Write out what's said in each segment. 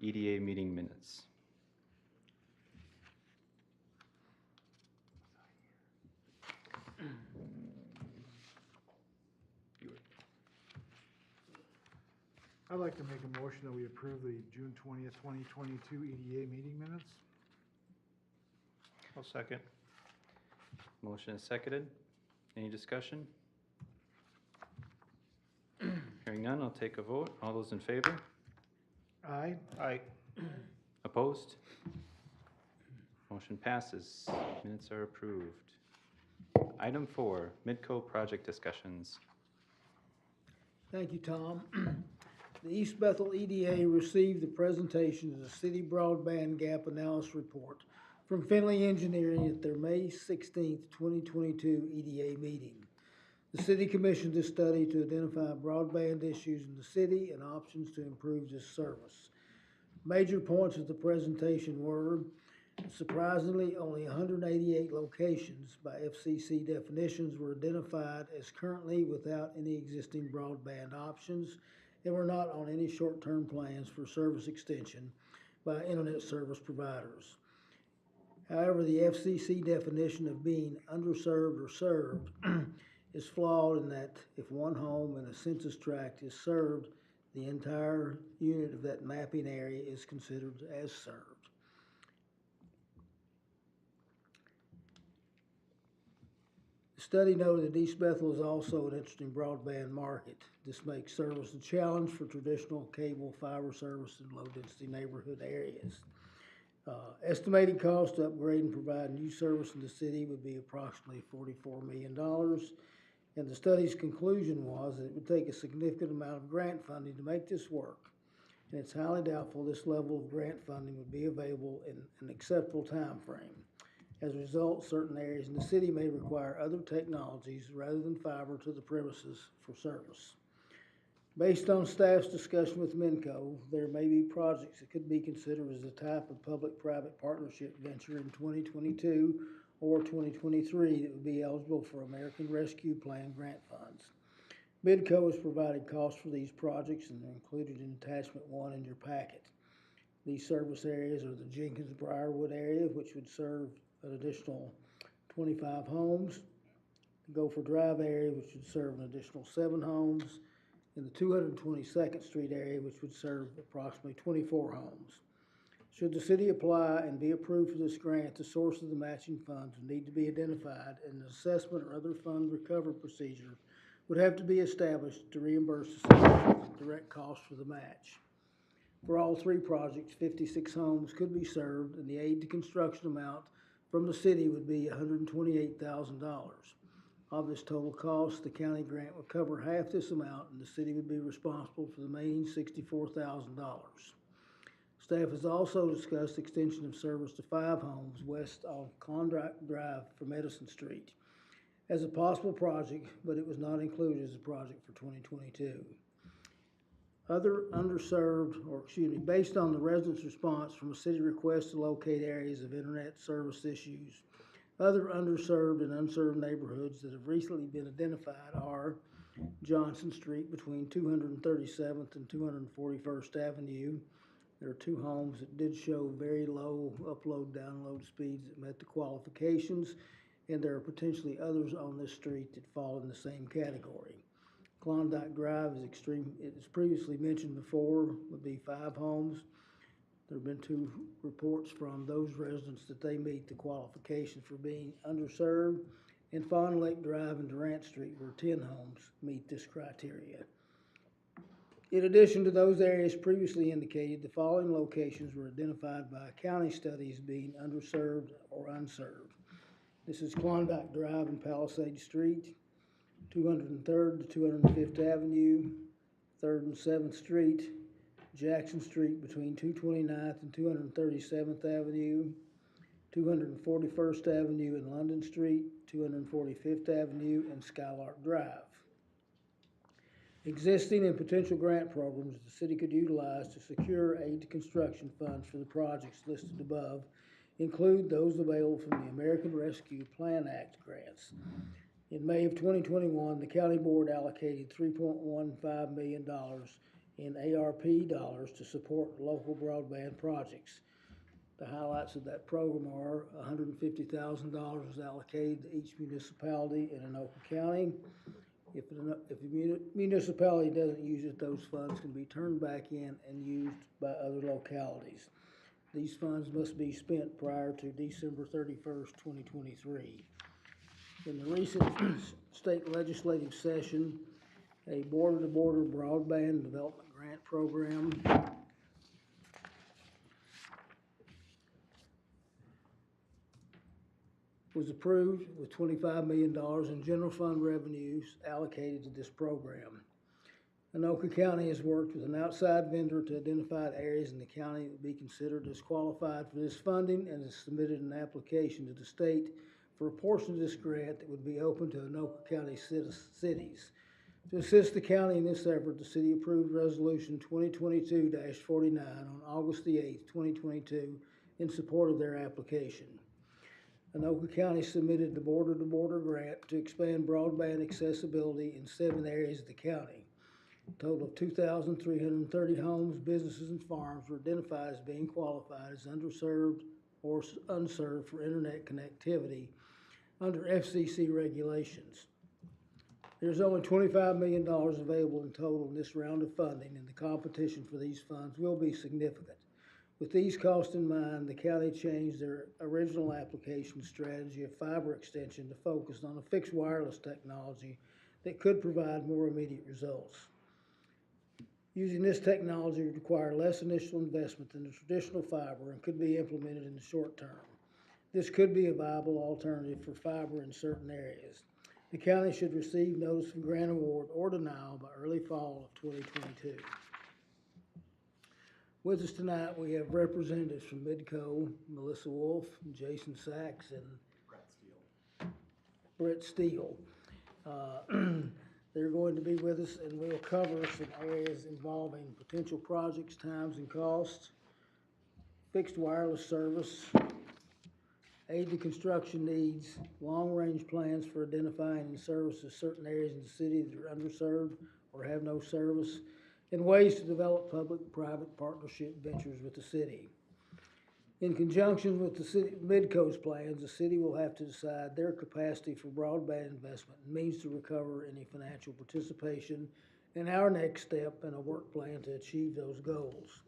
EDA meeting minutes. I'd like to make a motion that we approve the June 20th, 2022 EDA meeting minutes. I'll second. Motion is seconded. Any discussion? Hearing none, I'll take a vote. All those in favor? Aye. Aye. Opposed? Motion passes. Minutes are approved. Item 4, Midco project discussions. Thank you, Tom. The East Bethel EDA received the presentation of the City Broadband Gap Analysis Report from Finley Engineering at their May 16th, 2022 EDA meeting. The city commissioned this study to identify broadband issues in the city and options to improve this service. Major points of the presentation were, surprisingly, only 188 locations by FCC definitions were identified as currently without any existing broadband options and were not on any short-term plans for service extension by internet service providers. However, the FCC definition of being underserved or served is flawed in that if one home in a census tract is served, the entire unit of that mapping area is considered as served. The study noted that East Bethel is also an interesting broadband market. This makes service a challenge for traditional cable fiber service in low-density neighborhood areas. Estimated cost to upgrade and provide new service in the city would be approximately $44 million. And the study's conclusion was that it would take a significant amount of grant funding to make this work. And it's highly doubtful this level of grant funding would be available in an acceptable time frame. As a result, certain areas in the city may require other technologies rather than fiber to the premises for service. Based on staff's discussion with Minco, there may be projects that could be considered as a type of public-private partnership venture in 2022 or 2023 that would be eligible for American Rescue Plan grant funds. Midco has provided costs for these projects and they're included in attachment 1 in your packet. These service areas are the Jenkins-Briarwood area, which would serve an additional 25 homes, the Gopher Drive area, which would serve an additional 7 homes, and the 222nd Street area, which would serve approximately 24 homes. Should the city apply and be approved for this grant, the source of the matching funds would need to be identified and an assessment or other fund recovery procedure would have to be established to reimburse the city with direct costs for the match. For all 3 projects, 56 homes could be served and the aid to construction amount from the city would be $128,000. Of this total cost, the county grant would cover half this amount and the city would be responsible for the remaining $64,000. Staff has also discussed extension of service to 5 homes west on Klondike Drive from Edison Street as a possible project, but it was not included as a project for 2022. Based on the residents' response from a city request to locate areas of internet service issues, other underserved and unserved neighborhoods that have recently been identified are Johnson Street between 237th and 241st Avenue. There are 2 homes that did show very low upload-download speeds that met the qualifications, and there are potentially others on this street that fall in the same category. Klondike Drive is extreme. It was previously mentioned before, would be 5 homes. There have been 2 reports from those residents that they meet the qualifications for being underserved. And Fawn Lake Drive and Durant Street, where 10 homes meet this criteria. In addition to those areas previously indicated, the following locations were identified by county studies being underserved or unserved. This is Klondike Drive and Palisade Street, 203rd to 205th Avenue, 3rd and 7th Street, Jackson Street between 229th and 237th Avenue, 241st Avenue and London Street, 245th Avenue, and Skylark Drive. Existing and potential grant programs the city could utilize to secure aid to construction funds for the projects listed above include those available from the American Rescue Plan Act grants. In May of 2021, the county board allocated $3.15 million in ARP dollars to support local broadband projects. The highlights of that program are $150,000 is allocated to each municipality in Anoka County. If a municipality doesn't use it, those funds can be turned back in and used by other localities. These funds must be spent prior to December 31st, 2023. In the recent state legislative session, a border-to-border broadband development grant program was approved with $25 million in general fund revenues allocated to this program. Anoka County has worked with an outside vendor to identify areas in the county that would be considered as qualified for this funding and has submitted an application to the state for a portion of this grant that would be open to Anoka County cities. To assist the county in this effort, the city approved Resolution 2022-49 on August the 8th, 2022 in support of their application. Anoka County submitted the border-to-border grant to expand broadband accessibility in 7 areas of the county. A total of 2,330 homes, businesses, and farms were identified as being qualified as underserved or unserved for internet connectivity under FCC regulations. There's only $25 million available in total in this round of funding, and the competition for these funds will be significant. With these costs in mind, the county changed their original application strategy of fiber extension to focus on a fixed wireless technology that could provide more immediate results. Using this technology would require less initial investment than the traditional fiber and could be implemented in the short term. This could be a viable alternative for fiber in certain areas. The county should receive notice of grant award or denial by early fall of 2022. With us tonight, we have representatives from Midco, Melissa Wolf, Jason Sachs, and Brett Steele. They're going to be with us, and we'll cover some areas involving potential projects, times and costs, fixed wireless service, aid to construction needs, long-range plans for identifying and services certain areas in the city that are underserved or have no service, and ways to develop public-private partnership ventures with the city. In conjunction with the city, Midco's plans, the city will have to decide their capacity for broadband investment and means to recover any financial participation, and our next step in a work plan to achieve those goals.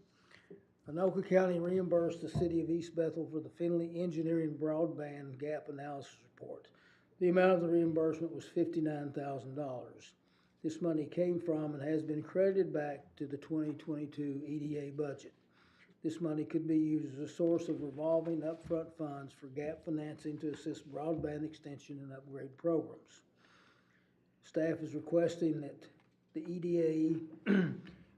Anoka County reimbursed the city of East Bethel for the Finley Engineering Broadband Gap Analysis Report. The amount of the reimbursement was $59,000. This money came from and has been credited back to the 2022 EDA budget. This money could be used as a source of revolving upfront funds for gap financing to assist broadband extension and upgrade programs. Staff is requesting that the EDA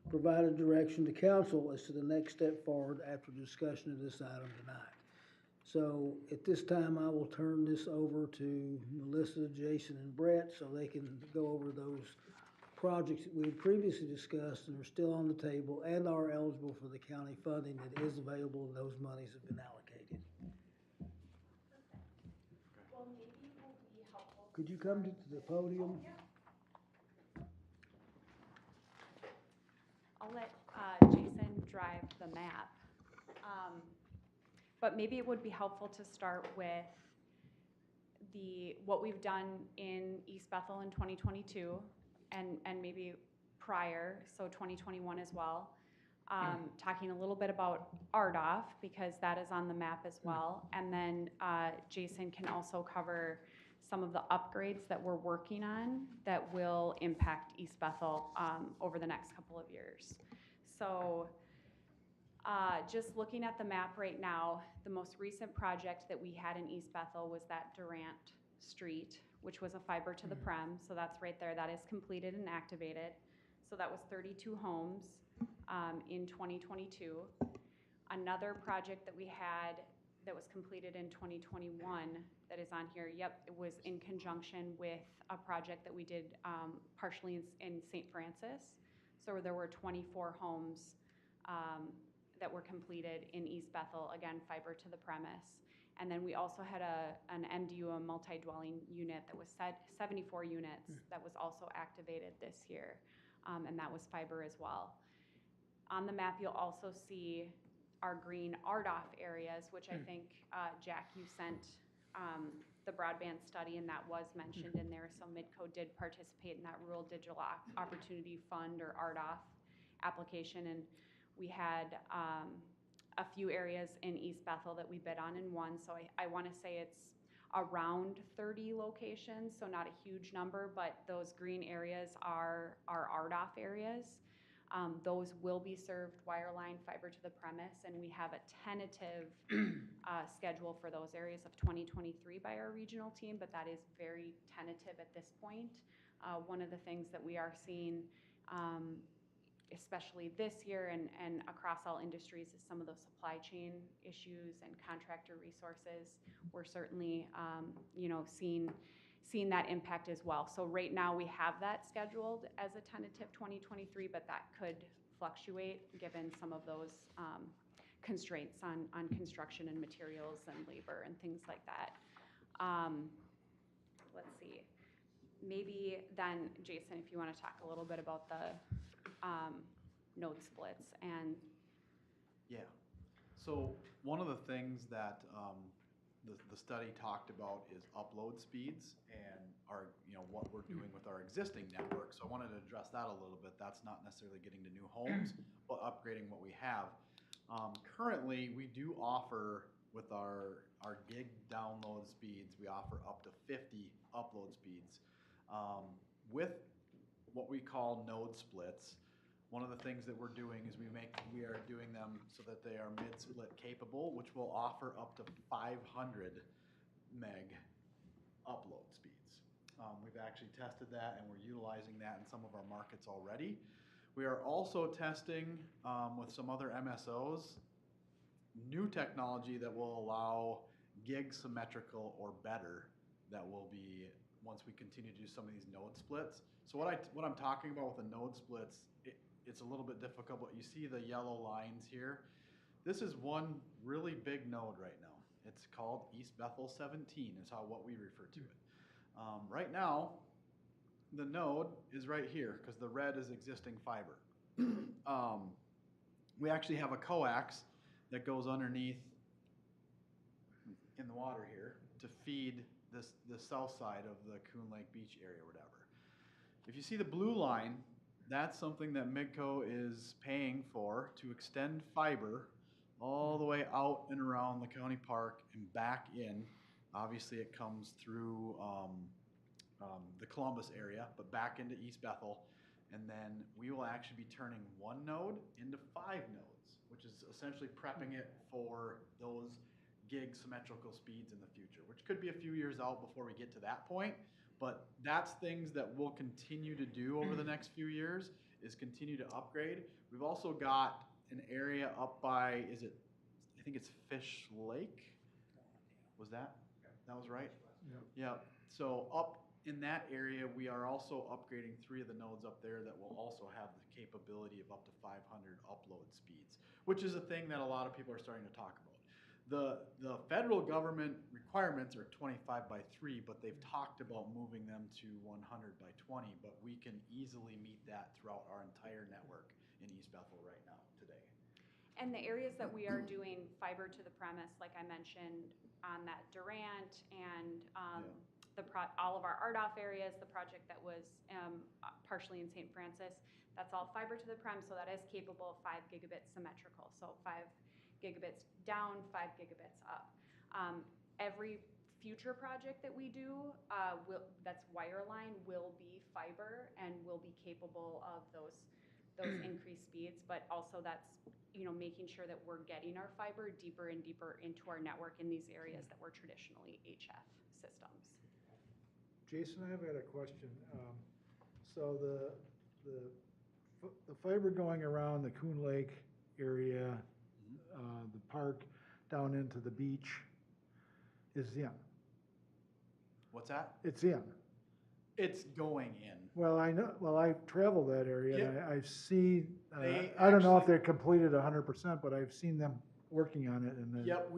provide direction to council as to the next step forward after discussion of this item tonight. So at this time, I will turn this over to Melissa, Jason, and Brett so they can go over those projects that we had previously discussed and are still on the table and are eligible for the county funding that is available, and those monies have been allocated. Well, maybe it will be helpful. Could you come to the podium? I'll let Jason drive the map. But maybe it would be helpful to start with what we've done in East Bethel in 2022 and maybe prior, so 2021 as well. Talking a little bit about RDOF because that is on the map as well. And then Jason can also cover some of the upgrades that we're working on that will impact East Bethel over the next couple of years. So just looking at the map right now, the most recent project that we had in East Bethel was that Durant Street, which was a fiber to the prem. So that's right there. That is completed and activated. So that was 32 homes in 2022. Another project that we had that was completed in 2021 that is on here, yep, it was in conjunction with a project that we did partially in St. Francis. So there were 24 homes that were completed in East Bethel, again, fiber to the premise. And then we also had an MDU, a multi-dwelling unit that was 74 units that was also activated this year, and that was fiber as well. On the map, you'll also see our green RDOF areas, which I think, Jack, you sent the broadband study, and that was mentioned in there. So Midco did participate in that Rural Digital Opportunity Fund, or RDOF, application, and we had a few areas in East Bethel that we bid on and won. So I want to say it's around 30 locations, so not a huge number, but those green areas are RDOF areas. Those will be served wireline fiber to the premise, and we have a tentative schedule for those areas of 2023 by our regional team, but that is very tentative at this point. One of the things that we are seeing, especially this year and across all industries, is some of those supply chain issues and contractor resources. We're certainly, seeing that impact as well. So right now we have that scheduled as a tentative 2023, but that could fluctuate given some of those constraints on construction and materials and labor and things like that. Let's see. Maybe then, Jason, if you want to talk a little bit about the node splits and. Yeah. So one of the things that the study talked about is upload speeds and what we're doing with our existing network. So I wanted to address that a little bit. That's not necessarily getting to new homes, but upgrading what we have. Currently, we do offer with our gig download speeds, we offer up to 50 upload speeds. With what we call node splits, one of the things that we're doing is we are doing them so that they are mid-split capable, which will offer up to 500 meg upload speeds. We've actually tested that, and we're utilizing that in some of our markets already. We are also testing with some other MSOs new technology that will allow gig symmetrical or better, that will be once we continue to do some of these node splits. So what I'm talking about with the node splits, it's a little bit difficult, but you see the yellow lines here. This is one really big node right now. It's called East Bethel 17 is what we refer to it. Right now, the node is right here because the red is existing fiber. We actually have a coax that goes underneath in the water here to feed the south side of the Coon Lake Beach area or whatever. If you see the blue line, that's something that Midco is paying for to extend fiber all the way out and around the county park and back in. Obviously, it comes through the Columbus area, but back into East Bethel. And then we will actually be turning one node into 5 nodes, which is essentially prepping it for those gig symmetrical speeds in the future, which could be a few years out before we get to that point. But that's things that we'll continue to do over the next few years, is continue to upgrade. We've also got an area up by, I think it's Fish Lake? Was that? That was right? Yep. Yeah. So up in that area, we are also upgrading 3 of the nodes up there that will also have the capability of up to 500 upload speeds, which is a thing that a lot of people are starting to talk about. The federal government requirements are 25 by 3, but they've talked about moving them to 100 by 20, but we can easily meet that throughout our entire network in East Bethel right now today. And the areas that we are doing fiber to the premise, like I mentioned, on that Durant and all of our RDOF areas, the project that was partially in St. Francis, that's all fiber to the premise, so that is capable of 5 gigabits symmetrical. So 5 gigabits down, 5 gigabits up. Every future project that we do that's wireline will be fiber and will be capable of those increased speeds, but also that's making sure that we're getting our fiber deeper and deeper into our network in these areas that were traditionally HF systems. Jason, I've got a question. So the fiber going around the Coon Lake area, the park down into the beach is in. What's that? It's in. It's going in. Well, I know. Well, I've traveled that area, and I've seen. They I don't know if actually- they're completed 100%, but I've seen them working on it. And Yep,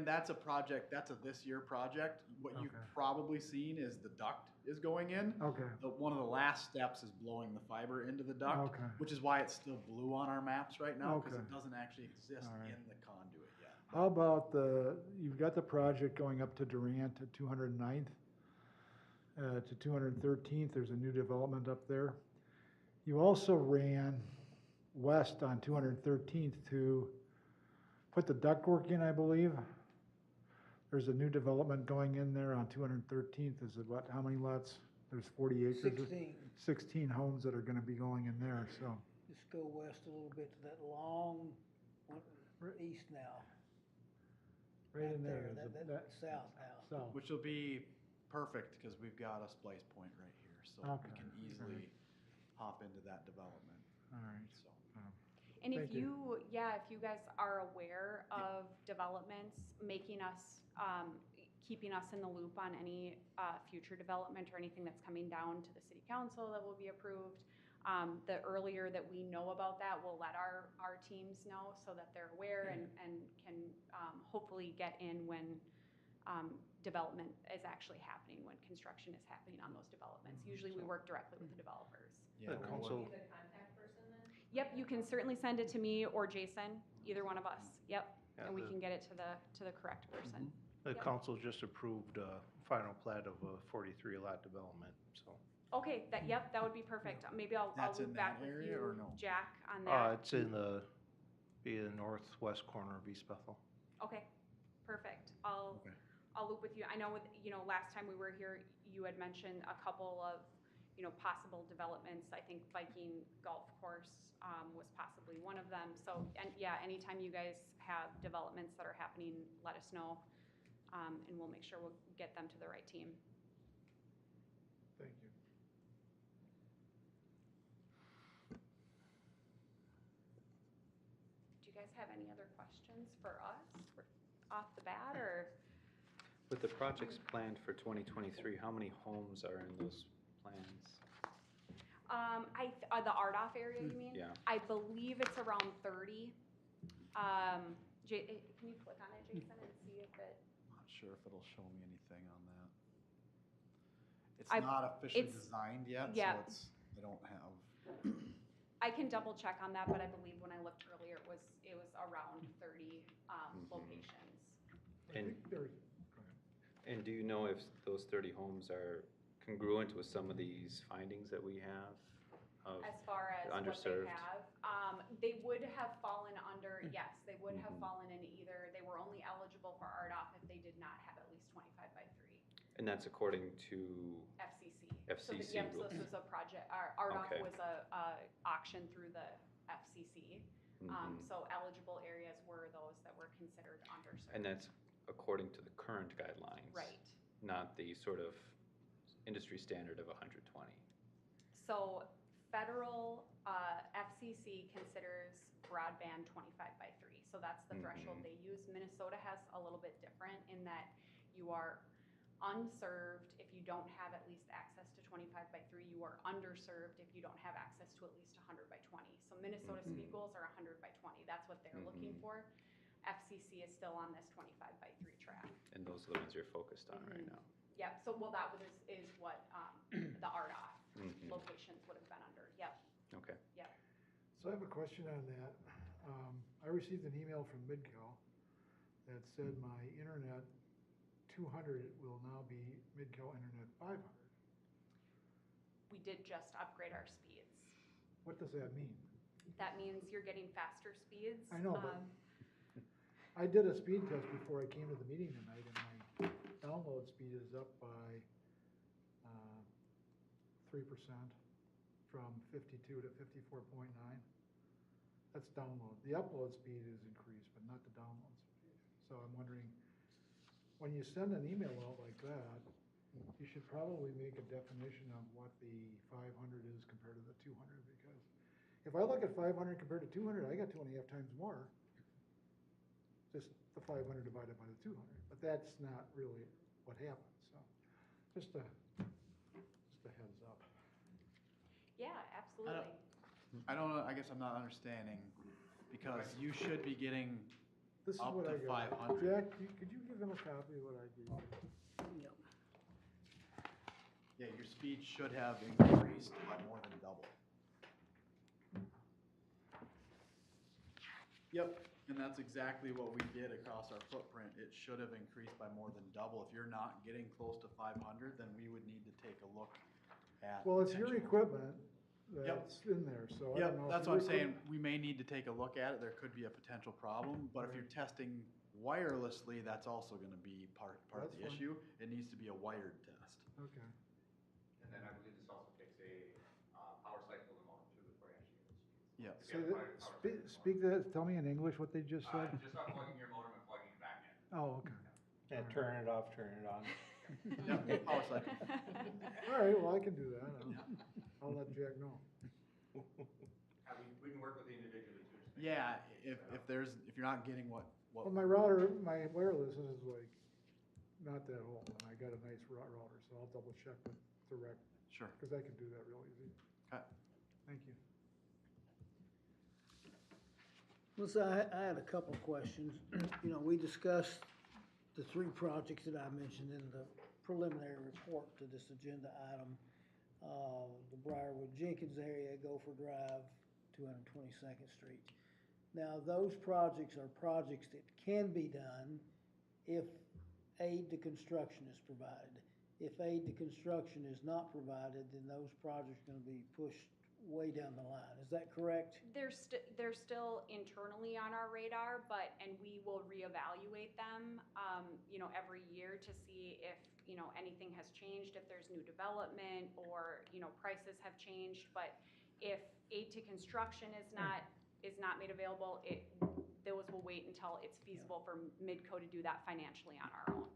that's a project. That's a this year project. What you've Okay. probably seen is the duct is going in. Okay, One of the last steps is blowing the fiber into the duct, okay. which is why it's still blue on our maps right now, because Okay. it doesn't actually exist All right. in the conduit yet. How about you've got the project going up to Durant at 209th, to 213th, there's a new development up there. You also ran west on 213th to put the ductwork in, I believe. There's a new development going in there on 213th, is it what, how many lots? There's 40 acres? 16. 16 homes that are gonna be going in there, so. Just go west a little bit to that long, one, east now. Right in there is That south house. south. Which will be perfect, because we've got a splice point right here, so Okay. we can easily hop into that development, All right. so. And if Thank you. if you guys are aware of developments, making us, keeping us in the loop on any future development or anything that's coming down to the city council that will be approved, the earlier that we know about that, we'll let our teams know so that they're aware and can hopefully get in when development is actually happening, when construction is happening on those developments. Usually we work directly with the developers. Yeah, The we'll council- work- Yep, you can certainly send it to me or Jason, either one of us, yep, Yeah, and we the- can get it to the correct person. The Yep. council just approved a final plat of a 43 lot development, so. Okay, that would be perfect. Maybe I'll That's loop in back that with area or you, no? Jack, on that. It's in be the northwest corner of East Bethel. Okay, perfect. Okay. I'll loop with you. I know last time we were here, you had mentioned a couple of, possible developments. I think Viking Golf Course was possibly one of them. So, and yeah, anytime you guys have developments that are happening, let us know. And we'll make sure we'll get them to the right team. Thank you. Do you guys have any other questions for us off the bat, or? With the projects planned for 2023, how many homes are in those plans? The RDOF area, you mean? Yeah. I believe it's around 30. Can you click on it, Jason, and see if it? I'm not sure if it'll show me anything on that. It's I- not officially it's- designed yet, yeah. so I don't have. I can double check on that, but I believe when I looked earlier, it was around 30 locations. I And- think there's, go ahead. And do you know if those 30 homes are congruent with some of these findings that we have? As far as what underserved. they have, they would have fallen under, yes, they would have fallen in either, they were only eligible for RDOF if they did not have at least 25 by 3 And that's according to, FCC. FCC Yep, so rules. this was a project, RDOF Okay. was a auction through the FCC. So eligible areas were those that were considered underserved. and that's according to the current guidelines? Right. Not the sort of industry standard of 120? So federal FCC considers broadband 25 by 3. So that's the threshold they use. Minnesota has a little bit different in that you are unserved if you don't have at least access to 25 by 3. You are underserved if you don't have access to at least 100 by 20. So Minnesota speed goals are 100 by 20. That's what they're looking for. FCC is still on this 25 by 3 track. And those are the ones you're focused on right now? Yep, so, well, that is what the RDOF locations would have been under. Yep, Okay. yep. So I have a question on that. I received an email from Midco that said my internet 200 will now be Midco Internet 500. We did just upgrade our speeds. What does that mean? That means you're getting faster speeds. I know, but I did a speed test before I came to the meeting tonight, and my download speed is up by 3% from 52 to 54.9. That's download. The upload speed is increased, but not the download speed. So I'm wondering, when you send an email out like that, you should probably make a definition of what the 500 is compared to the 200, because if I look at 500 compared to 200, I got 2.5 times more. Just the 500 divided by the 200, but that's not really what happens, so just a heads up. Yeah, absolutely. I don't know, I guess I'm not understanding, because you should be getting, This is Up what to I got. 500. Jack, could you give him a copy of what I gave you? Yep. Yeah, your speed should have increased by more than double. Yep, and that's exactly what we did across our footprint. It should have increased by more than double. If you're not getting close to 500, then we would need to take a look at. Well, it's your potential- equipment Yep. that's in there, so I Yep, don't know. if that's your what I'm saying. equipment- We may need to take a look at it. There could be a potential problem, but if you're testing wirelessly, that's also gonna be part of That's the fine. issue. It needs to be a wired test. Okay. And then I believe this also takes a power cycle remote too before you actually hit speeds. Yeah. If Say you have a that, power speak, cycle speak that, tell me in English what they just remote, said. just unplugging your modem and plugging it back in. Oh, okay. Yeah, turn it off, turn it on. Yep, power cycle. All right, well, I can do that. I'll let Jack know. We can work with you individually too. just make sure. Yeah, if you're not getting what, Well, my router, my wireless is like not that old, and I got a nice router, so I'll double check with direct, sure. because I can do that real easy. Okay. Thank you. Listen, I had a couple of questions. You know, we discussed the three projects that I mentioned in the preliminary report to this agenda item. The Briarwood Jenkins area, Gopher Drive, 222nd Street. Now, those projects are projects that can be done if aid to construction is provided. If aid to construction is not provided, then those projects are gonna be pushed way down the line. Is that correct? They're still internally on our radar, and we will reevaluate them, every year to see if, anything has changed, if there's new development or, prices have changed. But if aid to construction is not made available, those will wait until it's feasible for Midco to do that financially on our own.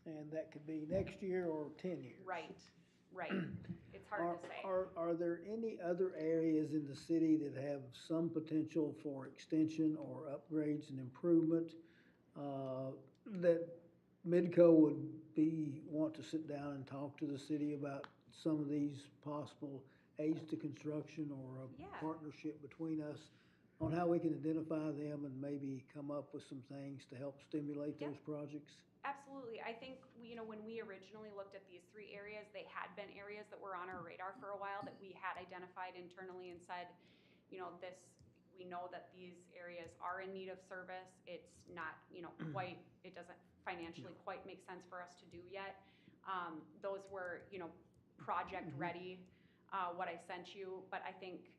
And that could be next year or 10 years. Right. It's hard to say. Are there any other areas in the city that have some potential for extension or upgrades and improvement that Midco would want to sit down and talk to the city about some of these possible aids to construction or Yeah. a partnership between us on how we can identify them and maybe come up with some things to help stimulate Yep. those projects? Absolutely. I think, when we originally looked at these three areas, they had been areas that were on our radar for a while that we had identified internally and said, we know that these areas are in need of service. It's not, it doesn't financially quite make sense for us to do yet. Those were, project ready, what I sent you. But I think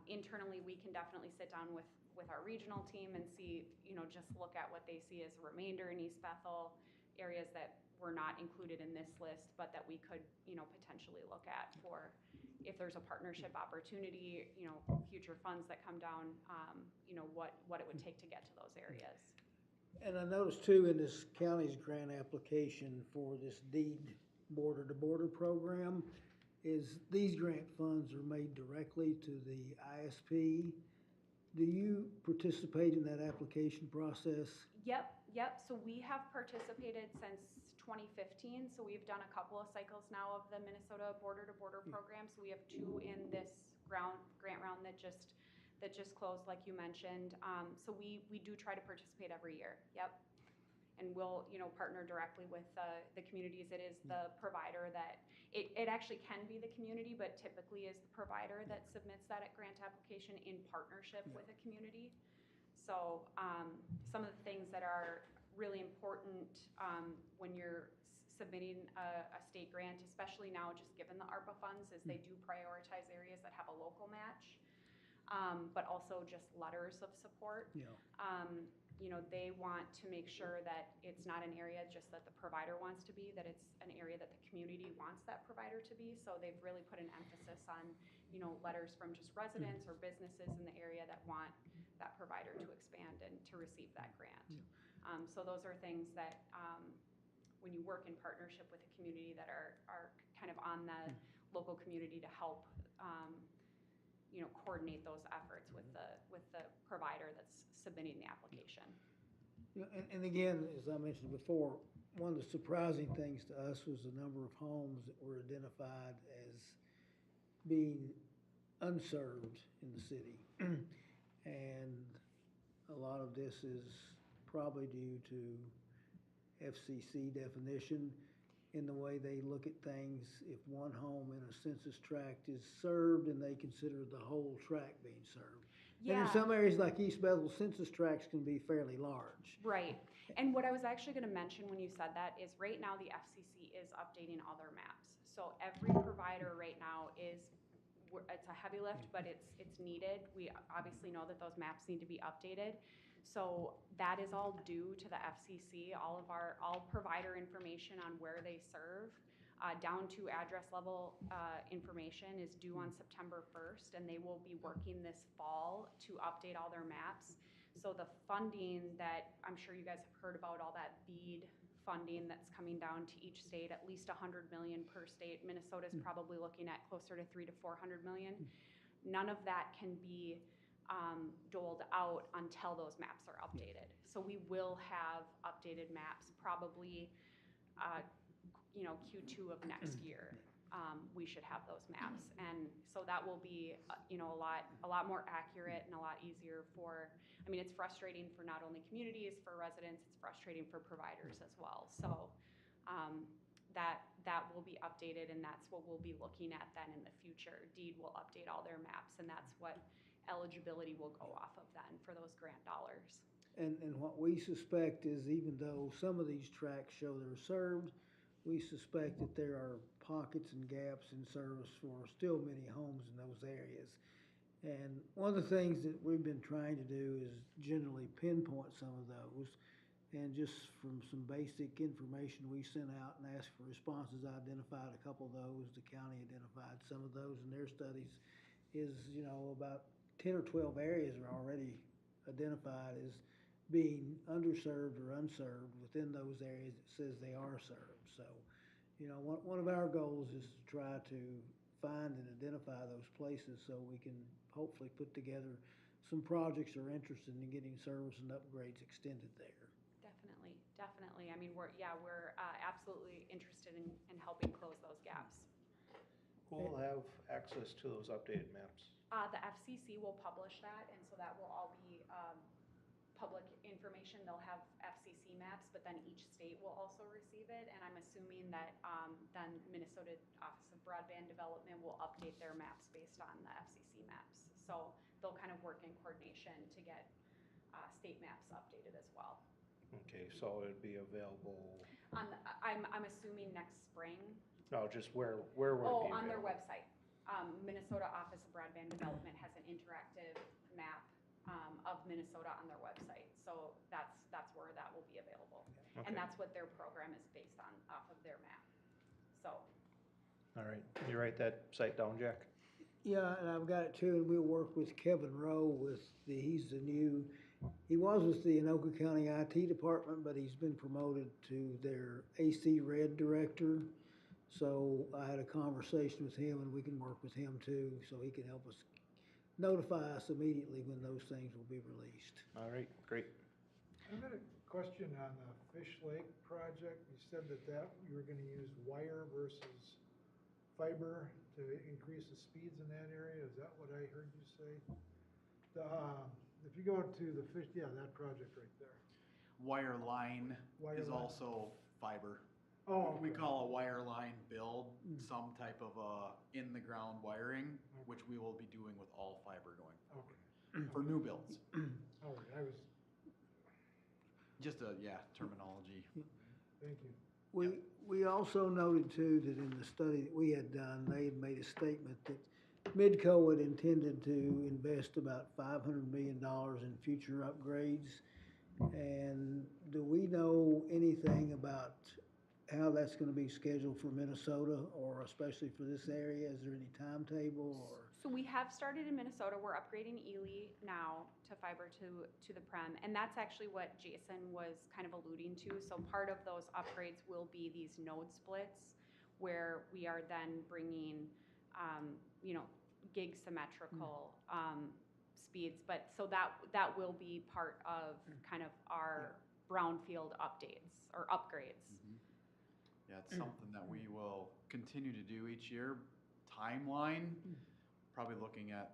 internally, we can definitely sit down with our regional team and see, just look at what they see as a remainder in East Bethel, areas that were not included in this list, but that we could, potentially look at for if there's a partnership opportunity, future funds that come down, what it would take to get to those areas. And I noticed too in this county's grant application for this deed border-to-border program is these grant funds are made directly to the ISP. Do you participate in that application process? Yep. So we have participated since 2015. So we've done a couple of cycles now of the Minnesota border-to-border program. So we have two in this grant round that just closed, like you mentioned. So we do try to participate every year. Yep. And we'll, partner directly with the communities. It is the provider that, it actually can be the community, but typically is the provider that submits that grant application in partnership with a community. So some of the things that are really important when you're submitting a state grant, especially now just given the ARPA funds, is they do prioritize areas that have a local match, but also just letters of support. Yeah. They want to make sure that it's not an area just that the provider wants to be, that it's an area that the community wants that provider to be. So they've really put an emphasis on, letters from just residents or businesses in the area that want that provider to expand and to receive that grant. So those are things that, when you work in partnership with a community that are kind of on the local community to help, coordinate those efforts with the provider that's submitting the application. Yeah, and again, as I mentioned before, one of the surprising things to us was the number of homes that were identified as being unserved in the city. And a lot of this is probably due to FCC definition. in the way they look at things. If one home in a census tract is served, and they consider the whole tract being served. And in Yeah. some areas like East Bethel, census tracts can be fairly large. Right, and what I was actually gonna mention when you said that is right now the FCC is updating all their maps. So every provider right now it's a heavy lift, but it's needed. We obviously know that those maps need to be updated. So that is all due to the FCC, all provider information on where they serve, down to address level information is due on September 1st, and they will be working this fall to update all their maps. So the funding that, I'm sure you guys have heard about, all that BEAD funding that's coming down to each state, at least 100 million per state. Minnesota's probably looking at closer to 300 to 400 million. None of that can be doled out until those maps are updated. So we will have updated maps probably, Q2 of next year. We should have those maps, and so that will be, a lot more accurate and a lot easier for. I mean, it's frustrating for not only communities, for residents, it's frustrating for providers as well. So that will be updated, and that's what we'll be looking at then in the future. DEED will update all their maps, and that's what eligibility will go off of then for those grant dollars. And what we suspect is, even though some of these tracts show they're served, we suspect that there are pockets and gaps in service for still many homes in those areas. And one of the things that we've been trying to do is generally pinpoint some of those. And just from some basic information we sent out and asked for responses, I identified a couple of those. The county identified some of those in their studies. Is, about 10 or 12 areas are already identified as being underserved or unserved within those areas. It says they are served. So, one of our goals is to try to find and identify those places so we can hopefully put together some projects that are interested in getting service and upgrades extended there. Definitely. I mean, we're absolutely interested in helping close those gaps. Who will have access to those updated maps? The FCC will publish that, and so that will all be public information. They'll have FCC maps, but then each state will also receive it. And I'm assuming that then Minnesota Office of Broadband Development will update their maps based on the FCC maps. So they'll kind of work in coordination to get state maps updated as well. Okay, so it'd be available, I'm assuming next spring. no, just where would it be available? On their website. Minnesota Office of Broadband Development has an interactive map of Minnesota on their website. So that's where that will be available. Okay. And that's what their program is based on, off of their map. So. All right, you write that site down, Jack? Yeah, and I've got it too, and we'll work with Kevin Rowe he was with the Anoka County IT department, but he's been promoted to their AC Red director. So I had a conversation with him, and we can work with him too, so he can help us notify us immediately when those things will be released. All right, great. I've got a question on the Fish Lake project. You said that you were gonna use wire versus fiber to increase the speeds in that area. Is that what I heard you say? If you go to the fish, that project right there. Wire line Wire is line. also fiber. Oh, We okay. call a wire line build some type of in-the-ground wiring, which we will be doing with all fiber going forward for new builds. All right, I was, Just terminology. thank you. We also noted too that in the study that we had done, they had made a statement that Midco had intended to invest about $500 million in future upgrades. And do we know anything about how that's gonna be scheduled for Minnesota, or especially for this area? Is there any timetable or? So we have started in Minnesota. We're upgrading Ely now to fiber to the prem, and that's actually what Jason was kind of alluding to. So part of those upgrades will be these node splits, where we are then bringing, gig symmetrical speeds. But so that will be part of kind of our brownfield updates or upgrades. Yeah, it's something that we will continue to do each year. Timeline, probably looking at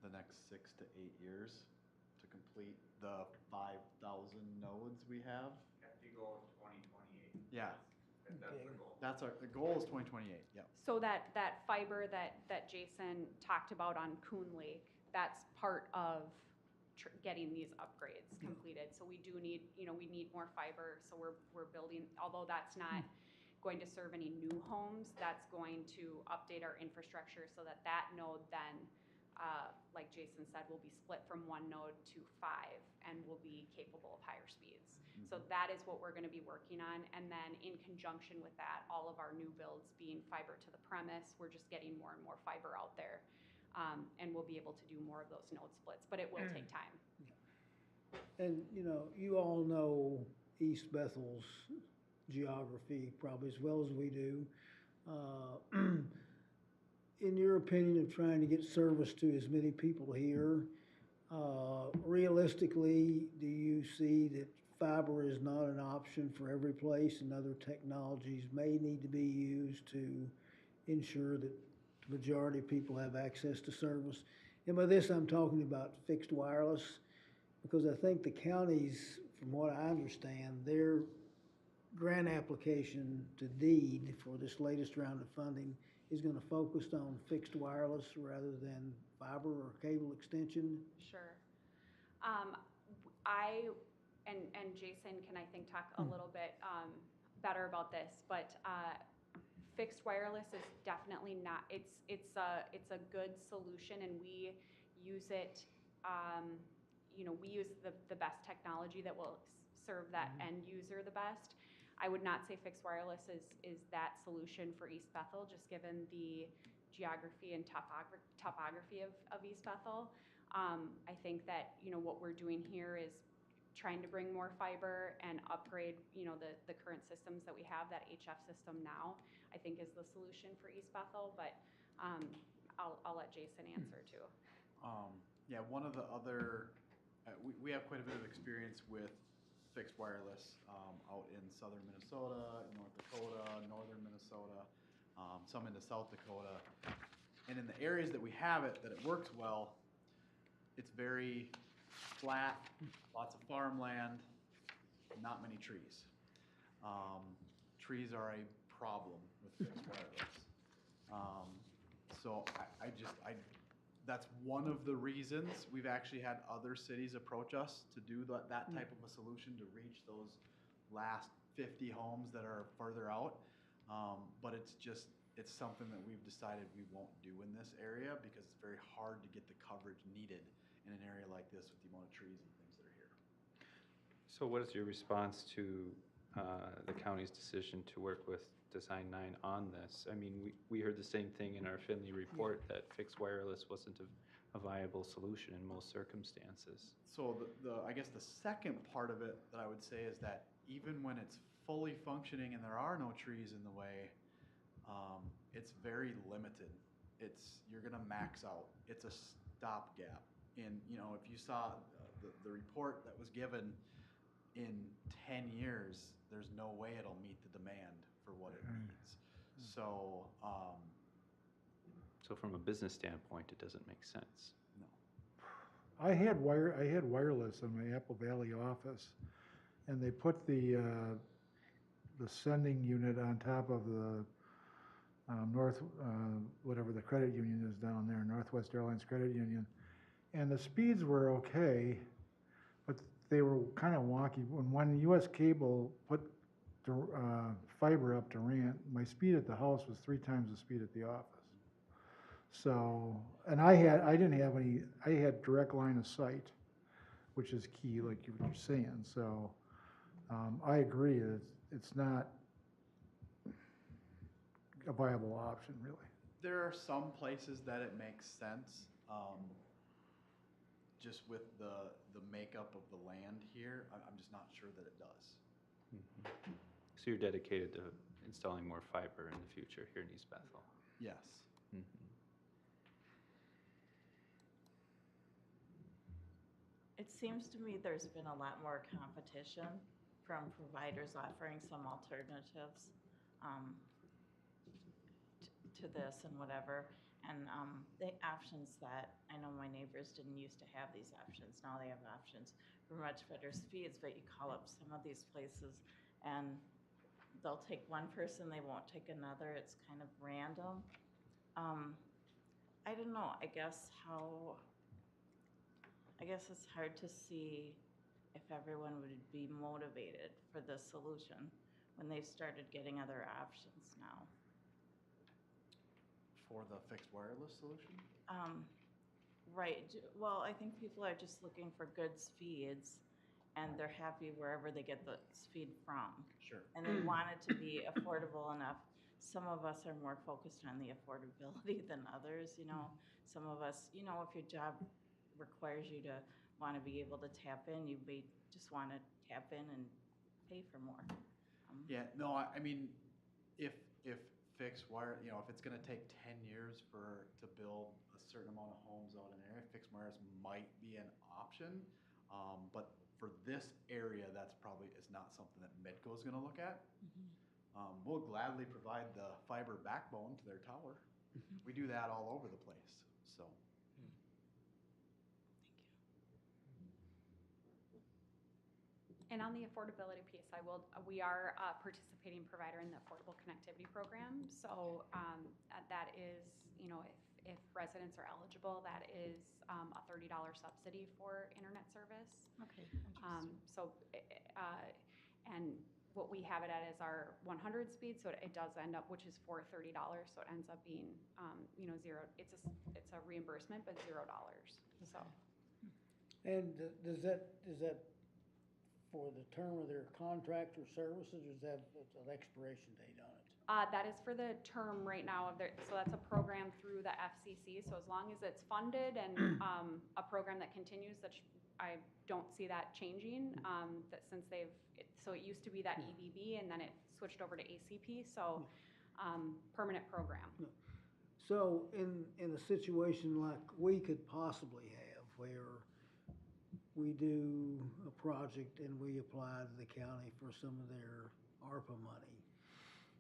the next 6 to 8 years to complete the 5,000 nodes we have. Have to go 2028. Yeah. The goal is 2028, yep. So that fiber that Jason talked about on Coon Lake, that's part of getting these upgrades completed. So we do need, we need more fiber, so we're building, although that's not going to serve any new homes, that's going to update our infrastructure so that node then, like Jason said, will be split from one node to 5 and will be capable of higher speeds. So that is what we're gonna be working on. And then in conjunction with that, all of our new builds being fiber to the premise, we're just getting more and more fiber out there. And we'll be able to do more of those node splits, but it will take time. And, you all know East Bethel's geography probably as well as we do. In your opinion of trying to get service to as many people here, realistically, do you see that fiber is not an option for every place and other technologies may need to be used to ensure that the majority of people have access to service? And by this, I'm talking about fixed wireless, because I think the counties, from what I understand, their grant application to deed for this latest round of funding is going to focus on fixed wireless rather than fiber or cable extension. Sure. And Jason can, I think, talk a little bit better about this, but fixed wireless is definitely not, it's a good solution, and we use it, we use the best technology that will serve that end user the best. I would not say fixed wireless is that solution for East Bethel, just given the geography and topography of East Bethel. I think that, what we're doing here is trying to bring more fiber and upgrade, the current systems that we have, that HF system now, I think is the solution for East Bethel, but I'll let Jason answer too. Yeah, one of the other, we have quite a bit of experience with fixed wireless out in southern Minnesota, North Dakota, northern Minnesota, some into South Dakota. And in the areas that we have it, that it works well, it's very flat, lots of farmland, not many trees. Trees are a problem with fixed wireless. So that's one of the reasons we've actually had other cities approach us to do that type of a solution to reach those last 50 homes that are further out. But it's something that we've decided we won't do in this area because it's very hard to get the coverage needed in an area like this with the amount of trees and things that are here. So what is your response to the county's decision to work with Design 9 on this? I mean, we heard the same thing in our Finley report that fixed wireless wasn't a viable solution in most circumstances. So I guess the second part of it that I would say is that even when it's fully functioning and there are no trees in the way, it's very limited. You're gonna max out. It's a stopgap. And if you saw the report that was given, in 10 years, there's no way it'll meet the demand for what it needs. So, so from a business standpoint, it doesn't make sense. no. I had wireless in my Apple Valley office, and they put the sending unit on top of the whatever the credit union is down there, Northwest Airlines Credit Union, and the speeds were okay, but they were kind of wonky. When U.S. Cable put fiber up to rent, my speed at the house was 3 times the speed at the office. So, and I had direct line of sight, which is key, like you were saying. So, I agree, it's not a viable option, really. There are some places that it makes sense, just with the makeup of the land here. I'm just not sure that it does. Mm-hmm. So you're dedicated to installing more fiber in the future here in East Bethel? Yes. Mm-hmm. It seems to me there's been a lot more competition from providers offering some alternatives to this and whatever. And the options that, I know my neighbors didn't used to have these options. Now they have options for much better speeds, but you call up some of these places and they'll take one person, they won't take another, it's kind of random. I don't know, I guess it's hard to see if everyone would be motivated for this solution when they've started getting other options now. For the fixed wireless solution? Right, well, I think people are just looking for good speeds, and they're happy wherever they get the speed from. Sure. And they want it to be affordable enough. Some of us are more focused on the affordability than others, you know. Some of us, you know, if your job requires you to want to be able to tap in, you may just want to tap in and pay for more. Yeah, no, I mean, if fixed wire, you know, if it's gonna take 10 years to build a certain amount of homes out in an area, fixed wires might be an option. But for this area, that's probably is not something that Midco is gonna look at. We'll gladly provide the fiber backbone to their tower. We do that all over the place, so. And on the affordability piece, we are a participating provider in the Affordable Connectivity Program. So that is, you know, if residents are eligible, that is a $30 subsidy for internet service. Okay, interesting. And what we have it at is our 100 speed, so it does end up, which is for $30, so it ends up being, you know, zero. It's a reimbursement, but $0. So. And does that for the term of their contract or services, or is that an expiration date on it? That is for the term right now of so that's a program through the FCC. So as long as it's funded and a program that continues, I don't see that changing. That since so it used to be that EBB and then it switched over to ACP. So permanent program. So in a situation like we could possibly have, where we do a project and we apply to the county for some of their ARPA money,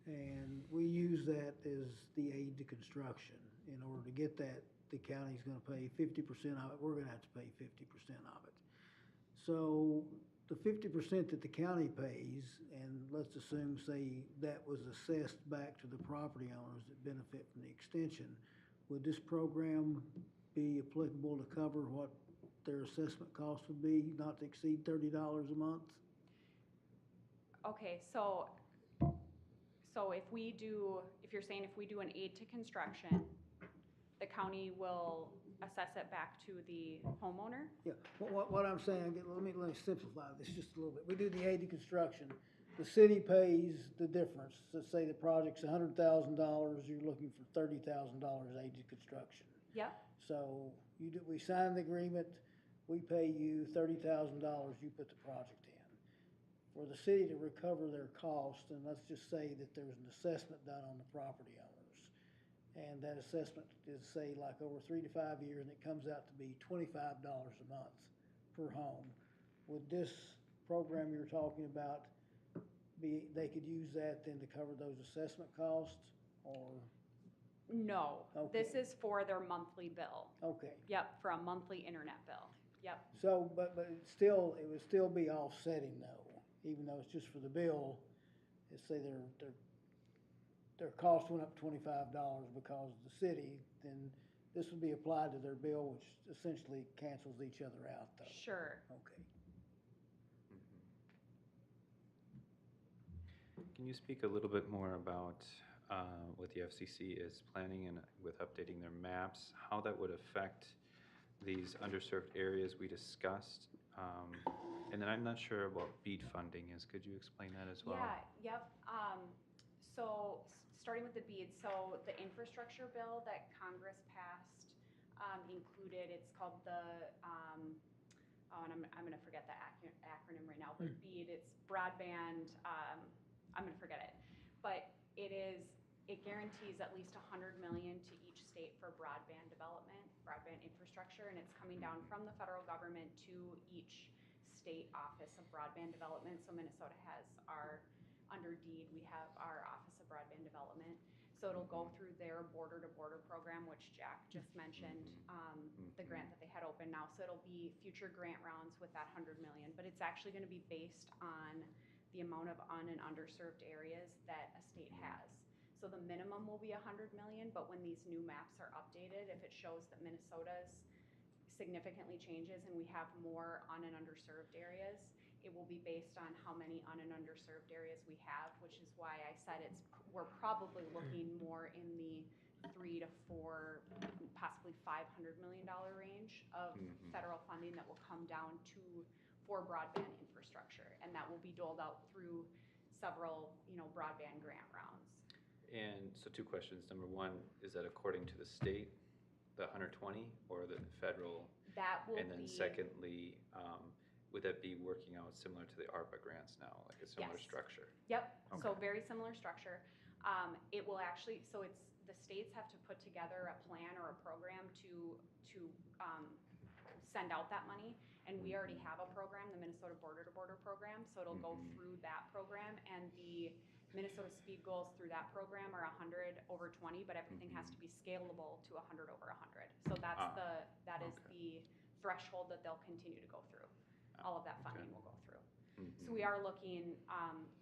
and we use that as the aid to construction. In order to get that, the county's gonna pay 50% of it, we're gonna have to pay 50% of it. So the 50% that the county pays, and let's assume, say, that was assessed back to the property owners that benefit from the extension, would this program be applicable to cover what their assessment cost would be, not to exceed $30 a month? Okay, so if you're saying if we do an aid to construction, the county will assess it back to the homeowner? Yeah, what I'm saying, let me simplify this just a little bit. We do the aid to construction, the city pays the difference. Let's say the project's $100,000, you're looking for $30,000 aid to construction. Yep. So we sign the agreement, we pay you $30,000, you put the project in. For the city to recover their cost, and let's just say that there's an assessment done on the property owners, and that assessment is, say, like over 3 to 5 years, and it comes out to be $25 a month per home. Would this program you're talking about they could use that then to cover those assessment costs, or? No, Okay. this is for their monthly bill. Okay. Yep, for a monthly internet bill. Yep. So, but it would still be offsetting though, even though it's just for the bill. Let's say their cost went up $25 because of the city, then this would be applied to their bill, which essentially cancels each other out though. Sure. Okay. Can you speak a little bit more about what the FCC is planning and with updating their maps, how that would affect these underserved areas we discussed? And then I'm not sure what BEAD funding is. Could you explain that as well? Yeah, yep. So starting with the BEAD, so the infrastructure bill that Congress passed included, it's called the, and I'm going to forget the acronym right now, but BEAD, it's broadband, I'm going to forget it. But it guarantees at least $100 million to each state for broadband development, broadband infrastructure, and it's coming down from the federal government to each state office of broadband development. So Minnesota has under DEED, we have our Office of Broadband Development. So it'll go through their border-to-border program, which Jack just mentioned, the grant that they had open now. So it'll be future grant rounds with that $100 million, but it's actually going to be based on the amount of and underserved areas that a state has. So the minimum will be 100 million, but when these new maps are updated, if it shows that Minnesota's significantly changes and we have more un and underserved areas, it will be based on how many un and underserved areas we have, which is why I said we're probably looking more in the 3 to 4, possibly $500 million range of federal funding that will come down for broadband infrastructure, and that will be doled out through several, broadband grant rounds. And so 2 questions. Number 1, is that according to the state, the 120, or the federal? That will And then be. secondly, would that be working out similar to the ARPA grants now, like a similar Yes. structure? Yep, so Okay. very similar structure. It will actually, so the states have to put together a plan or a program to send out that money. And we already have a program, the Minnesota Border to Border program, so it'll go through that program. And the Minnesota speed goals through that program are 100 over 20, but everything has to be scalable to 100 over 100. So that is the threshold that they'll continue to go through. All of that funding will go through. So we are looking,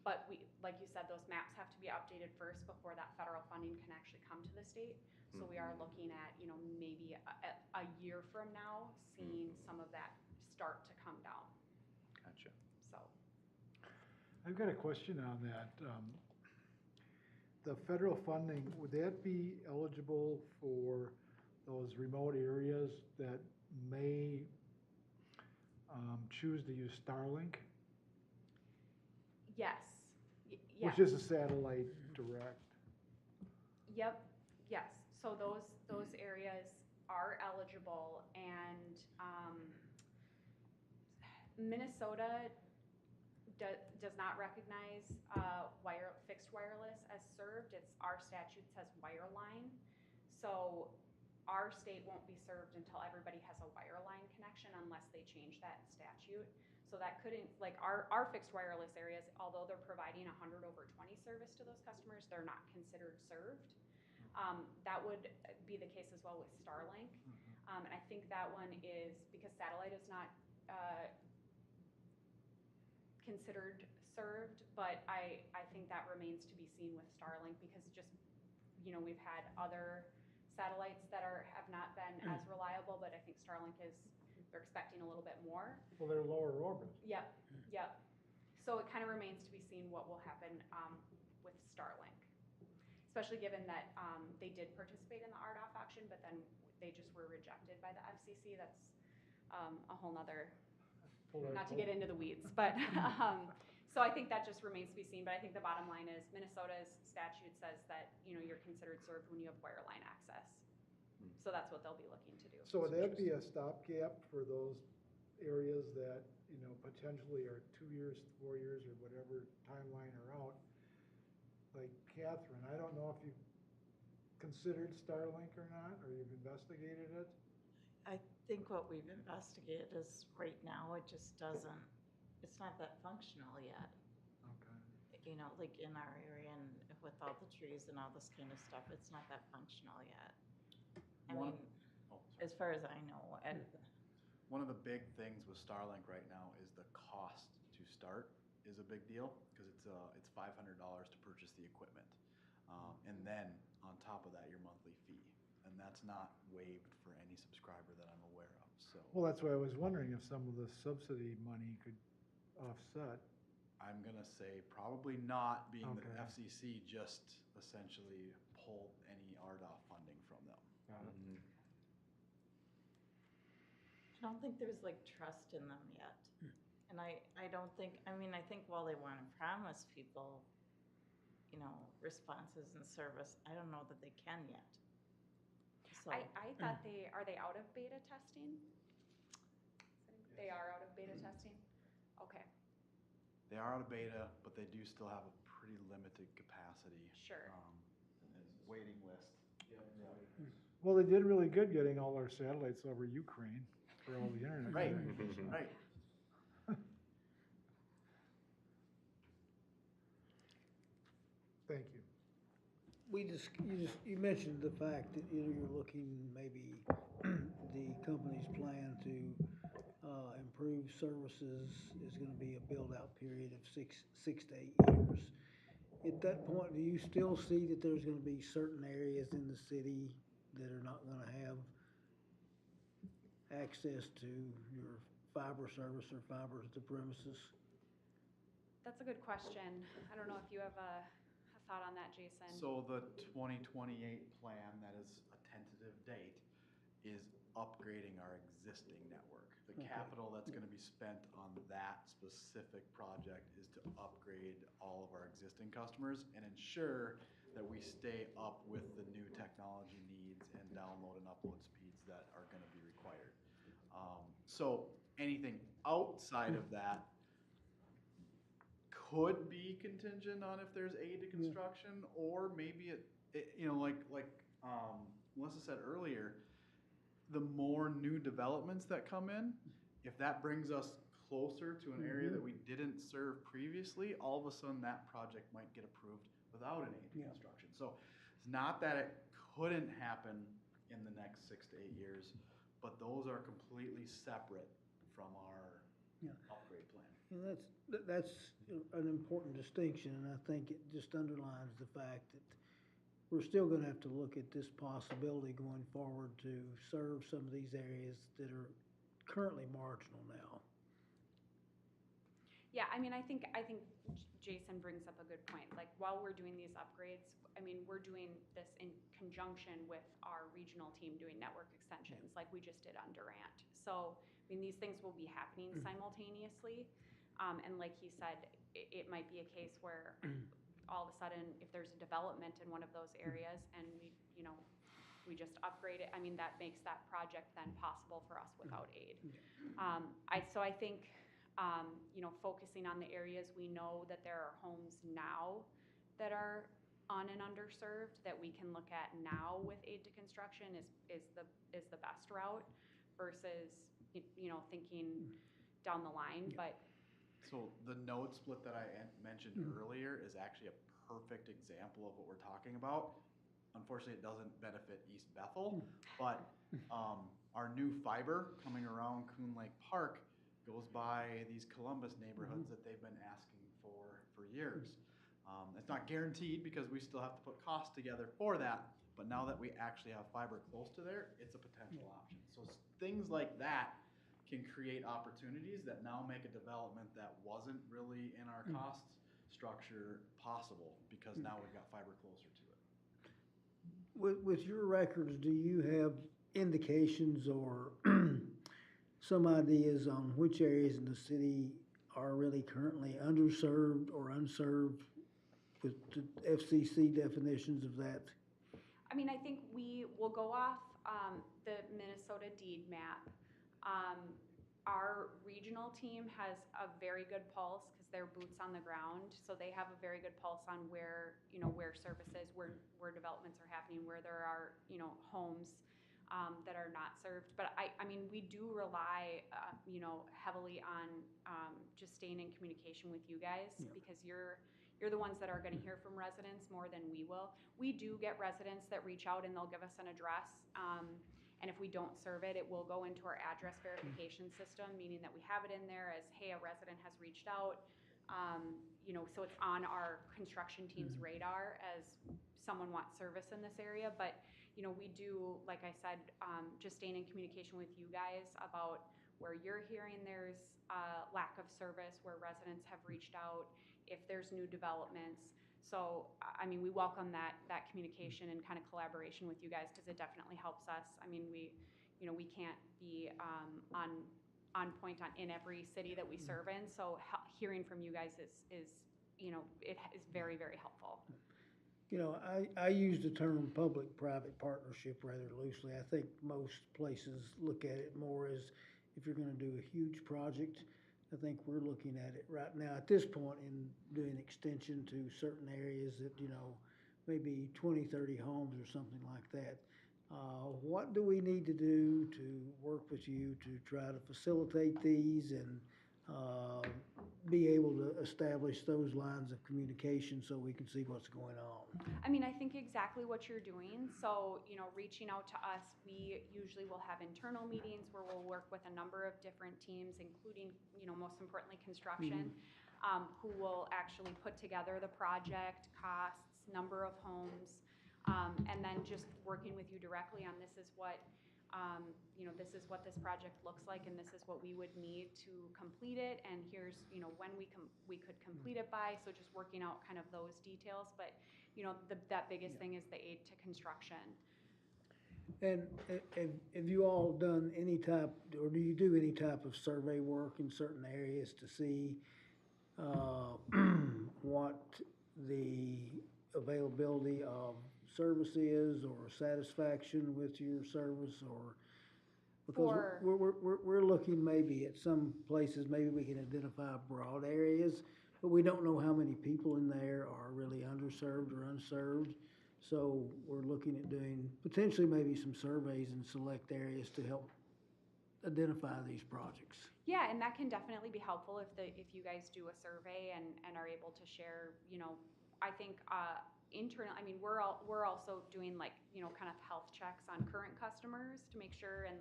but like you said, those maps have to be updated first before that federal funding can actually come to the state. So we are looking at, maybe a year from now, seeing some of that start to come down. Gotcha. So. I've got a question on that. The federal funding, would that be eligible for those remote areas that may choose to use Starlink? Yes. Yes. Which is a satellite direct. Yep, yes. So those areas are eligible, and Minnesota does not recognize fixed wireless as served. Our statute says wireline. So our state won't be served until everybody has a wireline connection unless they change that in statute. So that couldn't, like our fixed wireless areas, although they're providing 100 over 20 service to those customers, they're not considered served. That would be the case as well with Starlink. And I think that one is, because satellite is not considered served, but I think that remains to be seen with Starlink, because just, we've had other satellites that have not been as reliable, but I think Starlink they're expecting a little bit more. Well, they're lower orbit. Yep. So it kind of remains to be seen what will happen with Starlink, especially given that they did participate in the RDOF auction, but then they just were rejected by the FCC. That's a whole nother, not to get into the weeds, but so I think that just remains to be seen. But I think the bottom line is Minnesota's statute says that you're considered served when you have wireline access. So that's what they'll be looking to do. So would that be a stopgap for those areas that, potentially are 2 years, 4 years, or whatever timeline are out? Like Catherine, I don't know if you've considered Starlink or not, or you've investigated it. I think what we've investigated is right now, it's not that functional yet. Okay. Like in our area and with all the trees and all this kind of stuff, it's not that functional yet. As far as I know. One of the big things with Starlink right now is the cost to start is a big deal, because it's $500 to purchase the equipment. And then on top of that, your monthly fee. And that's not waived for any subscriber that I'm aware of, so. Well, that's why I was wondering if some of the subsidy money could offset. I'm gonna say probably not, being that Okay. FCC just essentially pulled any RDOF funding from them. I don't think there's like trust in them yet. And I don't think, I think while they want to promise people, responses and service, I don't know that they can yet. So. I thought are they out of beta testing? They are out of beta testing? Okay, They are out of beta, but they do still have a pretty limited capacity. sure. Waiting list. Well, they did really good getting all our satellites over Ukraine for all the internet. Right, things. right. Thank you. You mentioned the fact that you're looking, maybe the company's plan to improved services is gonna be a build-out period of six to 8 years. At that point, do you still see that there's gonna be certain areas in the city that are not gonna have access to your fiber service or fiber to the premises? That's a good question. I don't know if you have a thought on that, Jason. So the 2028 plan, that is a tentative date, is upgrading our existing network. The Okay. capital that's gonna be spent on that specific project is to upgrade all of our existing customers and ensure that we stay up with the new technology needs and download and upload speeds that are gonna be required. So anything outside of that could be contingent on if there's aid to construction, or maybe like Melissa said earlier, the more new developments that come in, if that brings us closer to an area that we didn't serve previously, all of a sudden that project might get approved without an aid to Yeah. construction. So it's not that it couldn't happen in the next 6 to 8 years, but those are completely separate from our Yeah. upgrade plan. And that's an important distinction, and I think it just underlines the fact that we're still gonna have to look at this possibility going forward to serve some of these areas that are currently marginal now. Yeah, I mean, I think Jason brings up a good point. Like, while we're doing these upgrades, I mean, we're doing this in conjunction with our regional team doing network extensions, like we just did on Durant. So, I mean, these things will be happening simultaneously. And like he said, it might be a case where all of a sudden, if there's a development in one of those areas and we just upgrade it, I mean, that makes that project then possible for us without aid. So I think, focusing on the areas we know that there are homes now that are un- and underserved that we can look at now with aid to construction is the best route versus, thinking down the line, but. So the node split that I mentioned earlier is actually a perfect example of what we're talking about. Unfortunately, it doesn't benefit East Bethel, but our new fiber coming around Coon Lake Park goes by these Columbus neighborhoods that they've been asking for years. It's not guaranteed because we still have to put costs together for that, but now that we actually have fiber close to there, it's a potential option. So things like that can create opportunities that now make a development that wasn't really in our cost structure possible because now we've got fiber closer to it. With your records, do you have indications or some ideas on which areas in the city are really currently underserved or unserved with the FCC definitions of that? I mean, I think we will go off the Minnesota deed map. Our regional team has a very good pulse because they're boots on the ground. So they have a very good pulse on where services, where developments are happening, where there are, homes that are not served. But I mean, we do rely, heavily on just staying in communication with you guys because you're the ones that are going to hear from residents more than we will. We do get residents that reach out and they'll give us an address. And if we don't serve it, it will go into our address verification system, meaning that we have it in there as, hey, a resident has reached out. So it's on our construction team's radar as someone wants service in this area. But, we do, like I said, just staying in communication with you guys about where you're hearing there's lack of service, where residents have reached out, if there's new developments. So, I mean, we welcome that communication and kind of collaboration with you guys because it definitely helps us. I mean, we can't be on point in every city that we serve in. So hearing from you guys is very, very helpful. I use the term public-private partnership rather loosely. I think most places look at it more as if you're gonna do a huge project. I think we're looking at it right now at this point in doing extension to certain areas that, maybe 20, 30 homes or something like that. What do we need to do to work with you to try to facilitate these and be able to establish those lines of communication so we can see what's going on. I mean, I think exactly what you're doing. So, you know, reaching out to us, we usually will have internal meetings where we'll work with a number of different teams, including, you know, most importantly, construction, who will actually put together the project, costs, number of homes, and then just working with you directly on this is what, you know, this is what this project looks like, and this is what we would need to complete it, and here's, you know, when we could complete it by, so just working out kind of those details, but, you know, that biggest thing is the aid to construction. And have you all done any type, or do you do any type of survey work in certain areas to see what the availability of service is, or satisfaction with your service, or? Because we're looking maybe at some places, maybe we can identify broad areas, but we don't know how many people in there are really underserved or unserved. So we're looking at doing potentially maybe some surveys in select areas to help identify these projects. Yeah, and that can definitely be helpful if you guys do a survey and are able to share, you know, I think internal, I mean, we're also doing like, you know, kind of health checks on current customers to make sure, and,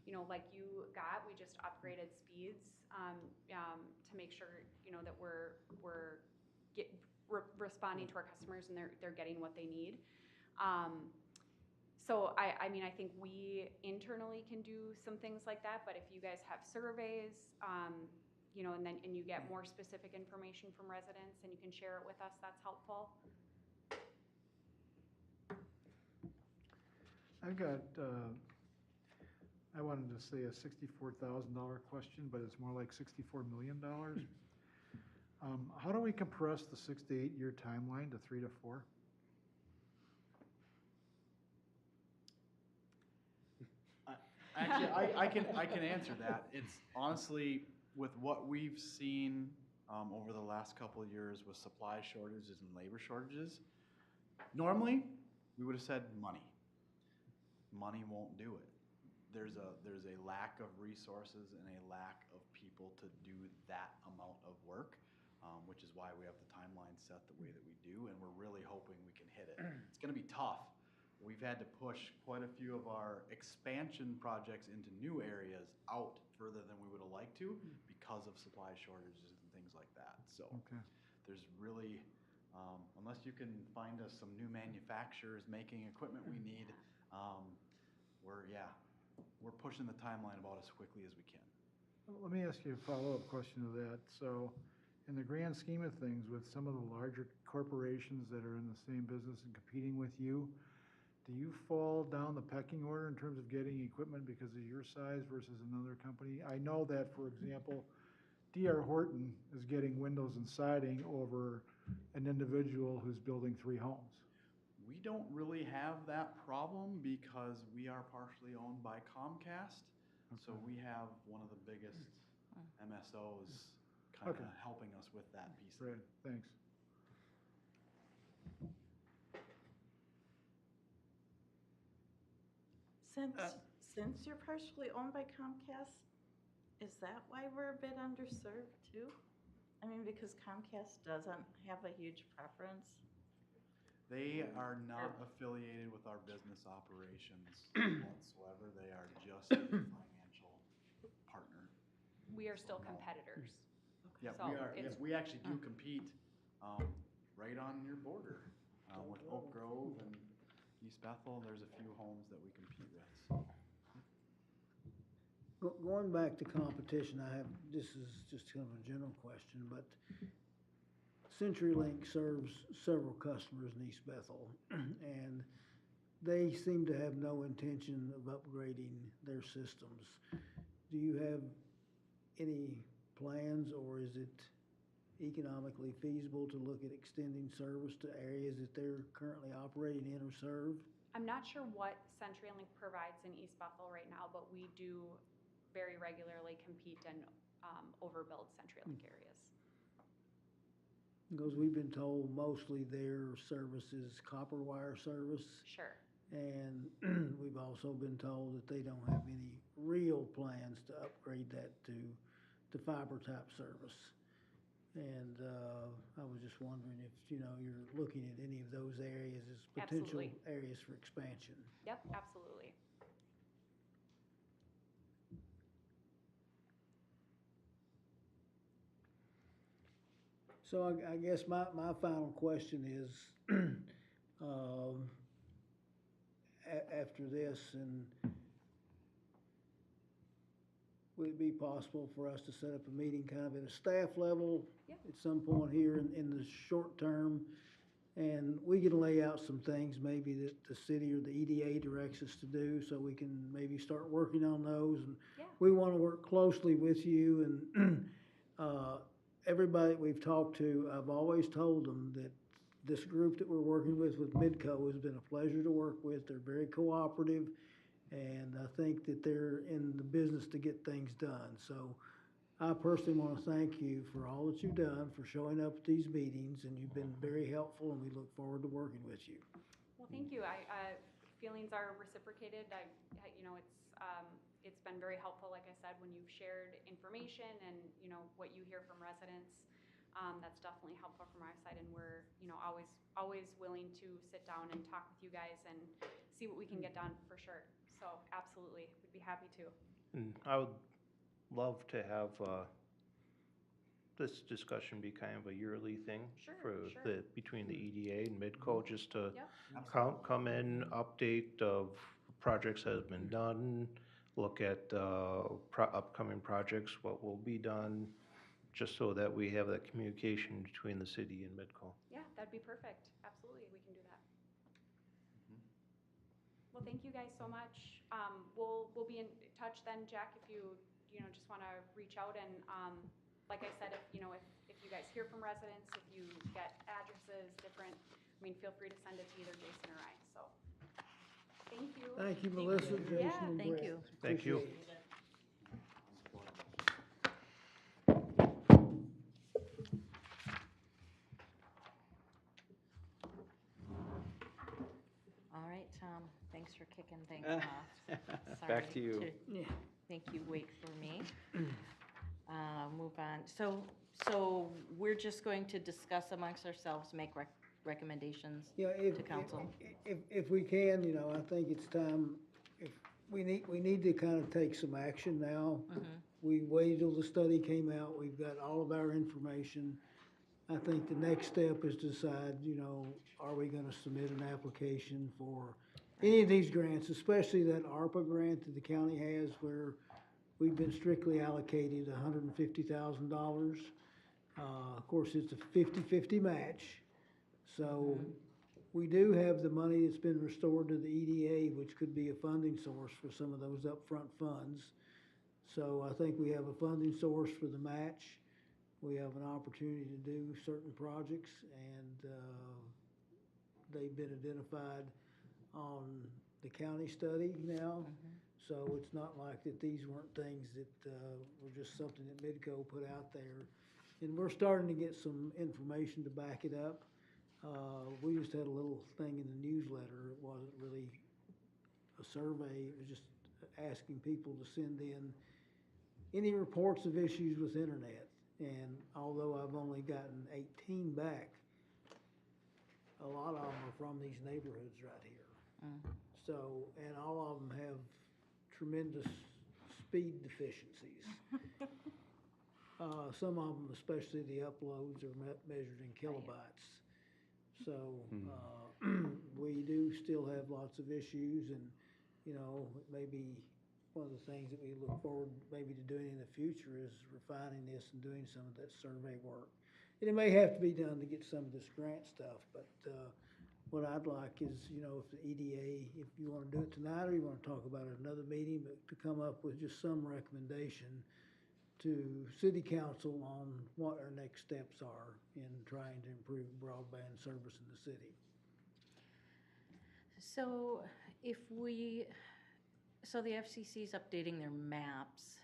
you know, like you got, we just upgraded speeds to make sure, you know, that we're responding to our customers and they're getting what they need. So I mean, I think we internally can do some things like that, but if you guys have surveys, you know, and you get more specific information from residents and you can share it with us, that's helpful. I've got, I wanted to say a $64,000 question, but it's more like $64 million. How do we compress the 6 to 8 year timeline to 3 to 4? Actually, I can answer that. It's honestly, with what we've seen over the last couple of years with supply shortages and labor shortages, normally we would have said money. Money won't do it. There's a lack of resources and a lack of people to do that amount of work, which is why we have the timeline set the way that we do, and we're really hoping we can hit it. It's going to be tough. We've had to push quite a few of our expansion projects into new areas out further than we would have liked to because of supply shortages and things like that. So there's really, unless you can find us some new manufacturers making equipment we need, we're pushing the timeline about as quickly as we can. Let me ask you a follow-up question to that. So in the grand scheme of things, with some of the larger corporations that are in the same business and competing with you, do you fall down the pecking order in terms of getting equipment because of your size versus another company? I know that, for example, D.R. Horton is getting windows and siding over an individual who's building 3 homes. We don't really have that problem because we are partially owned by Comcast. So we have one of the biggest MSOs kind of helping us with that piece. Right, thanks. Since you're partially owned by Comcast, is that why we're a bit underserved too? I mean, because Comcast doesn't have a huge preference. They are not affiliated with our business operations whatsoever. They are just a financial partner. We are still competitors. Yeah, So we are. it's- Yes, we actually do compete right on your border with Oak Grove and East Bethel. There's a few homes that we compete with. So. Going back to competition, this is just kind of a general question, but CenturyLink serves several customers in East Bethel, and they seem to have no intention of upgrading their systems. Do you have any plans, or is it economically feasible to look at extending service to areas that they're currently operating in or serve? I'm not sure what CenturyLink provides in East Bethel right now, but we do very regularly compete and overbuild CenturyLink areas. Because we've been told mostly their service is copper wire service. Sure. And we've also been told that they don't have any real plans to upgrade that to to fiber type service. And, I was just wondering if, you're looking at any of those areas as potential Absolutely. areas for expansion. Yep, absolutely. So I guess my final question is, after this, and would it be possible for us to set up a meeting kind of at a staff level? Yep. At some point here in the short term? And we can lay out some things maybe that the city or the EDA directs us to do, so we can maybe start working on those. And Yeah. we want to work closely with you, and everybody we've talked to, I've always told them that this group that we're working with Midco has been a pleasure to work with. They're very cooperative, and I think that they're in the business to get things done. So I personally want to thank you for all that you've done, for showing up at these meetings, and you've been very helpful, and we look forward to working with you. Well, thank you. Feelings are reciprocated. It's been very helpful, like I said, when you've shared information and, what you hear from residents. That's definitely helpful from our side, and we're, always willing to sit down and talk with you guys and see what we can get done for sure. So absolutely, we'd be happy to. And I would love to have this discussion be kind of a yearly thing. Sure, For between the EDA and Midco, just to Yep. come in, update of projects that have been done, look at upcoming projects, what will be done, just so that we have that communication between the city and Midco. Yeah, that'd be perfect. Absolutely, we can do that. Well, thank you guys so much. We'll be in touch then, Jack, if you just want to reach out, and like I said, if you guys hear from residents, if you get addresses different, feel free to send it to either Jason or I. So thank you. Thank you, Melissa, Jason, Yeah, and thank Brett. you. Thank you. Appreciate it. All right, Tom, thanks for kicking things off. Back Sorry to you. Yeah. Make you wait for me. Move on. So we're just going to discuss amongst ourselves, make recommendations Yeah, to council. if we can, I think it's time, we need to kind of take some action now. We waited till the study came out, we've got all of our information. I think the next step is to decide, are we gonna submit an application for any of these grants, especially that ARPA grant that the county has, where we've been strictly allocated $150,000. Of course, it's a 50-50 match. So we do have the money that's been restored to the EDA, which could be a funding source for some of those upfront funds. So I think we have a funding source for the match. We have an opportunity to do certain projects, and they've been identified on the county study now. So it's not like that these weren't things that were just something that Midco put out there. And we're starting to get some information to back it up. We just had a little thing in the newsletter. It wasn't really a survey. It was just asking people to send in any reports of issues with internet. And although I've only gotten 18 back, a lot of them are from these neighborhoods right here. So, and all of them have tremendous speed deficiencies. Some of them, especially the uploads, are measured in kilobytes. So, we do still have lots of issues, and, maybe one of the things that we look forward maybe to doing in the future is refining this and doing some of that survey work. And it may have to be done to get some of this grant stuff, but, what I'd like is, if the EDA, if you want to do it tonight or you want to talk about it at another meeting, but to come up with just some recommendation to city council on what our next steps are in trying to improve broadband service in the city. So so the FCC is updating their maps.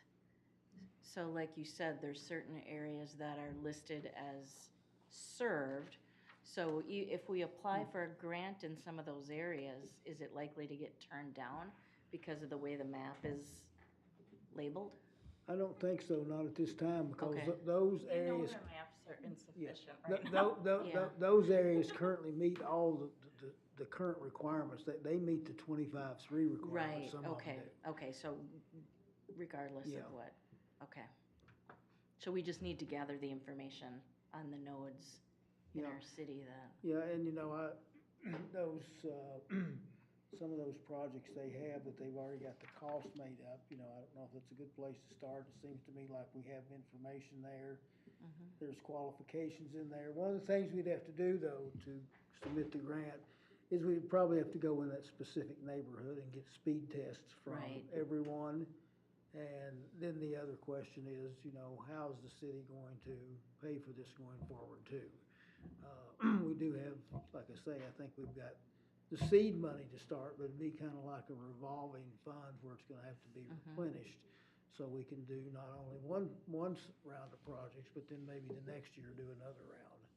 So like you said, there's certain areas that are listed as served. So if we apply for a grant in some of those areas, is it likely to get turned down because of the way the map is labeled? I don't think so, not at this time, because Okay. those We know areas, their maps are yeah, insufficient right now. Yeah. those areas currently meet all the current requirements, that they meet the 25-3 requirements, Right, some of them okay, do. okay, so regardless Yeah. of what, okay. So we just need to gather the information on the nodes in Yeah. our city that, Yeah, and you know, those, some of those projects they have that they've already got the cost made up, you know, I don't know if it's a good place to start. It seems to me like we have information there. There's qualifications in there. One of the things we'd have to do, though, to submit the grant, is we'd probably have to go in that specific neighborhood and get speed tests from Right. everyone. And then the other question is, you know, how's the city going to pay for this going forward too? We do have, like I say, I think we've got the seed money to start, but it'd be kind of like a revolving fund where it's gonna have to be replenished. So we can do not only one round of projects, but then maybe the next year do another round.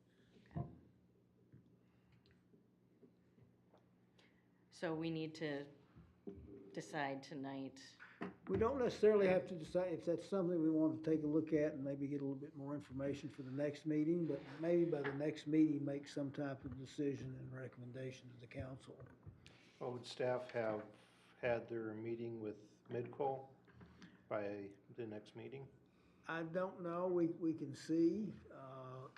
so we need to decide tonight. We don't necessarily have to decide if that's something we want to take a look at and maybe get a little bit more information for the next meeting, but maybe by the next meeting, make some type of decision and recommendation to the council. Well, would staff have had their meeting with Midco by the next meeting? I don't know, we can see,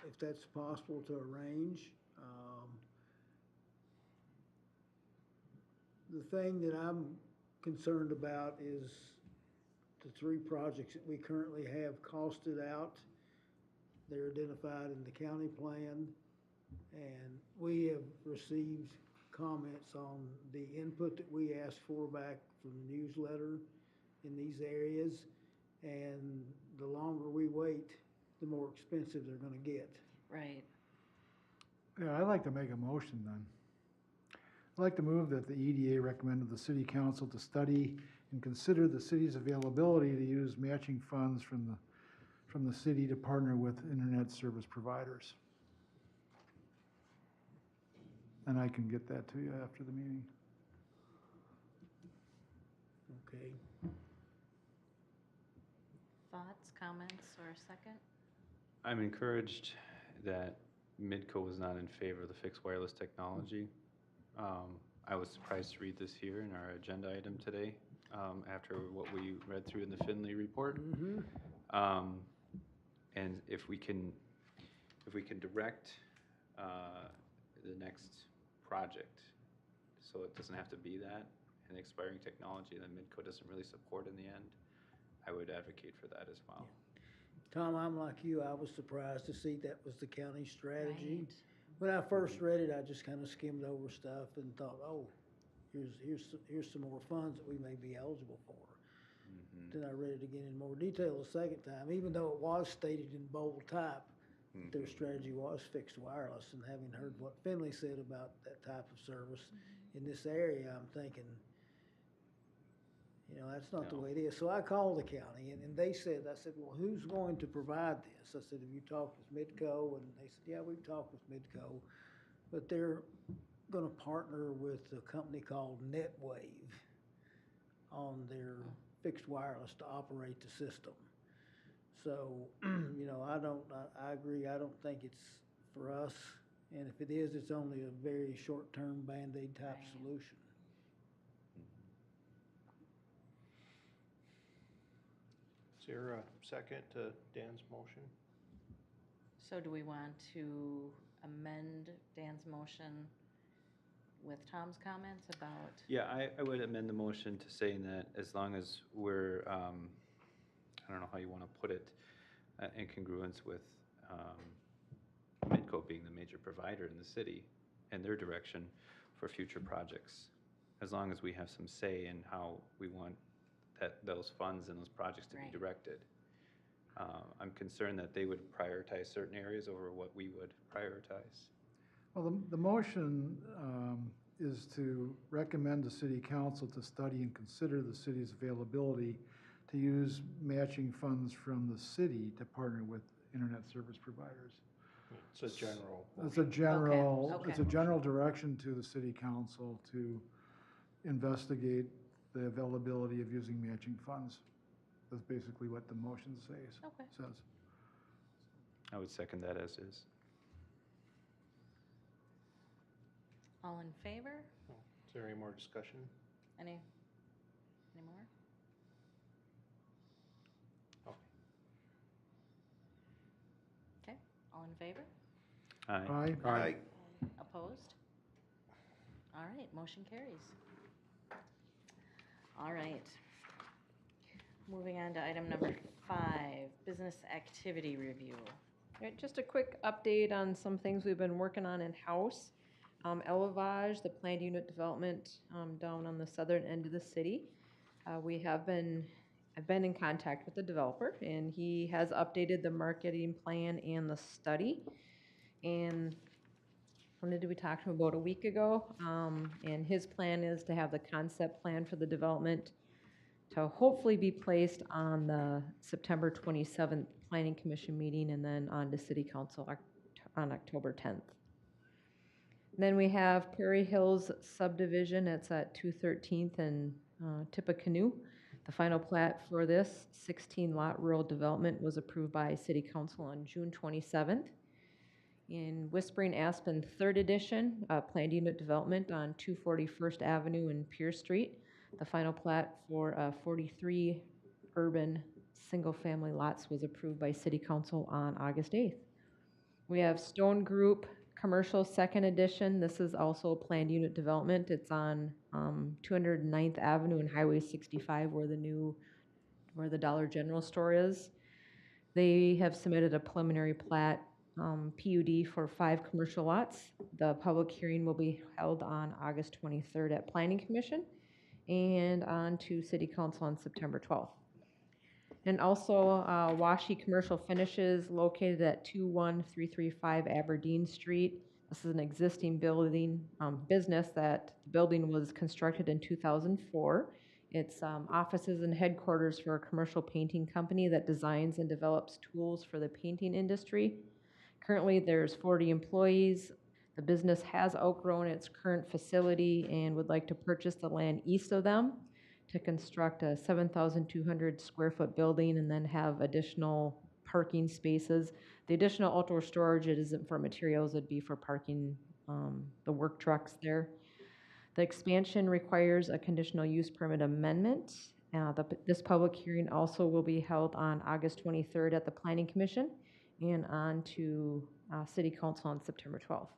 if that's possible to arrange. The thing that I'm concerned about is the 3 projects that we currently have costed out. They're identified in the county plan, and we have received comments on the input that we asked for back from the newsletter in these areas. And the longer we wait, the more expensive they're gonna get. Right, Yeah, I'd like to make a motion then. I'd like to move that the EDA recommended the city council to study and consider the city's availability to use matching funds from the city to partner with internet service providers. And I can get that to you after the meeting. Okay. thoughts, comments, or a second? I'm encouraged that Midco was not in favor of the fixed wireless technology. I was surprised to read this here in our agenda item today, after what we read through in the Finley report. And if we can direct the next project, so it doesn't have to be that, an expiring technology that Midco doesn't really support in the end, I would advocate for that as well. Tom, I'm like you, I was surprised to see that was the county strategy. Right. When I first read it, I just kind of skimmed over stuff and thought, oh, here's some more funds that we may be eligible for. Then I read it again in more detail the second time, even though it was stated in bold type, their strategy was fixed wireless. And having heard what Finley said about that type of service in this area, I'm thinking, you know, that's not the way it is. So I called the county and they said, I said, well, who's going to provide this? I said, have you talked with Midco? And they said, yeah, we've talked with Midco, but they're gonna partner with a company called NetWave on their fixed wireless to operate the system. So, you know, I agree, I don't think it's for us. And if it is, it's only a very short-term Band-Aid type Right. solution. Is there a second to Dan's motion? So do we want to amend Dan's motion with Tom's comments about? Yeah, I would amend the motion to saying that as long as we're, I don't know how you want to put it, in congruence with Midco being the major provider in the city and their direction for future projects, as long as we have some say in how we want those funds and those projects to be Right. directed. I'm concerned that they would prioritize certain areas over what we would prioritize. Well, the motion is to recommend the city council to study and consider the city's availability to use matching funds from the city to partner with internet service providers. It's a general. It's a general, Okay, it's a general direction to the city council to investigate the availability of using matching funds. That's basically what the motion says. Okay. Says. I would second that as is. All in favor? Is there any more discussion? Any more? Okay, all in favor? Aye. Aye. Opposed? All right, motion carries. All right. Moving on to item number 5, business activity review. All right, just a quick update on some things we've been working on in-house. Elevage, the planned unit development down on the southern end of the city. I've been in contact with the developer, and he has updated the marketing plan and the study. And when did we talk to him? About a week ago. And his plan is to have the concept plan for the development to hopefully be placed on the September 27th Planning Commission meeting and then on to City Council on October 10th. Then we have Prairie Hills subdivision. It's at 213th and Tippecanoe. The final plat for this 16-lot rural development was approved by City Council on June 27th. In Whispering Aspen 3rd Edition, planned unit development on 241st Avenue and Pierce Street. The final plat for 43 urban single-family lots was approved by City Council on August 8th. We have Stone Group Commercial 2nd Edition. This is also planned unit development. It's on 209th Avenue and Highway 65 where the Dollar General store is. They have submitted a preliminary plat PUD for 5 commercial lots. The public hearing will be held on August 23rd at Planning Commission and on to City Council on September 12th. And also Washi Commercial Finishes located at 21335 Aberdeen Street. This is an existing building, business that the building was constructed in 2004. It's offices and headquarters for a commercial painting company that designs and develops tools for the painting industry. Currently, there's 40 employees. The business has outgrown its current facility and would like to purchase the land east of them to construct a 7,200 square foot building and then have additional parking spaces. The additional outdoor storage, it isn't for materials, it'd be for parking the work trucks there. The expansion requires a conditional use permit amendment. This public hearing also will be held on August 23rd at the Planning Commission and on to City Council on September 12th.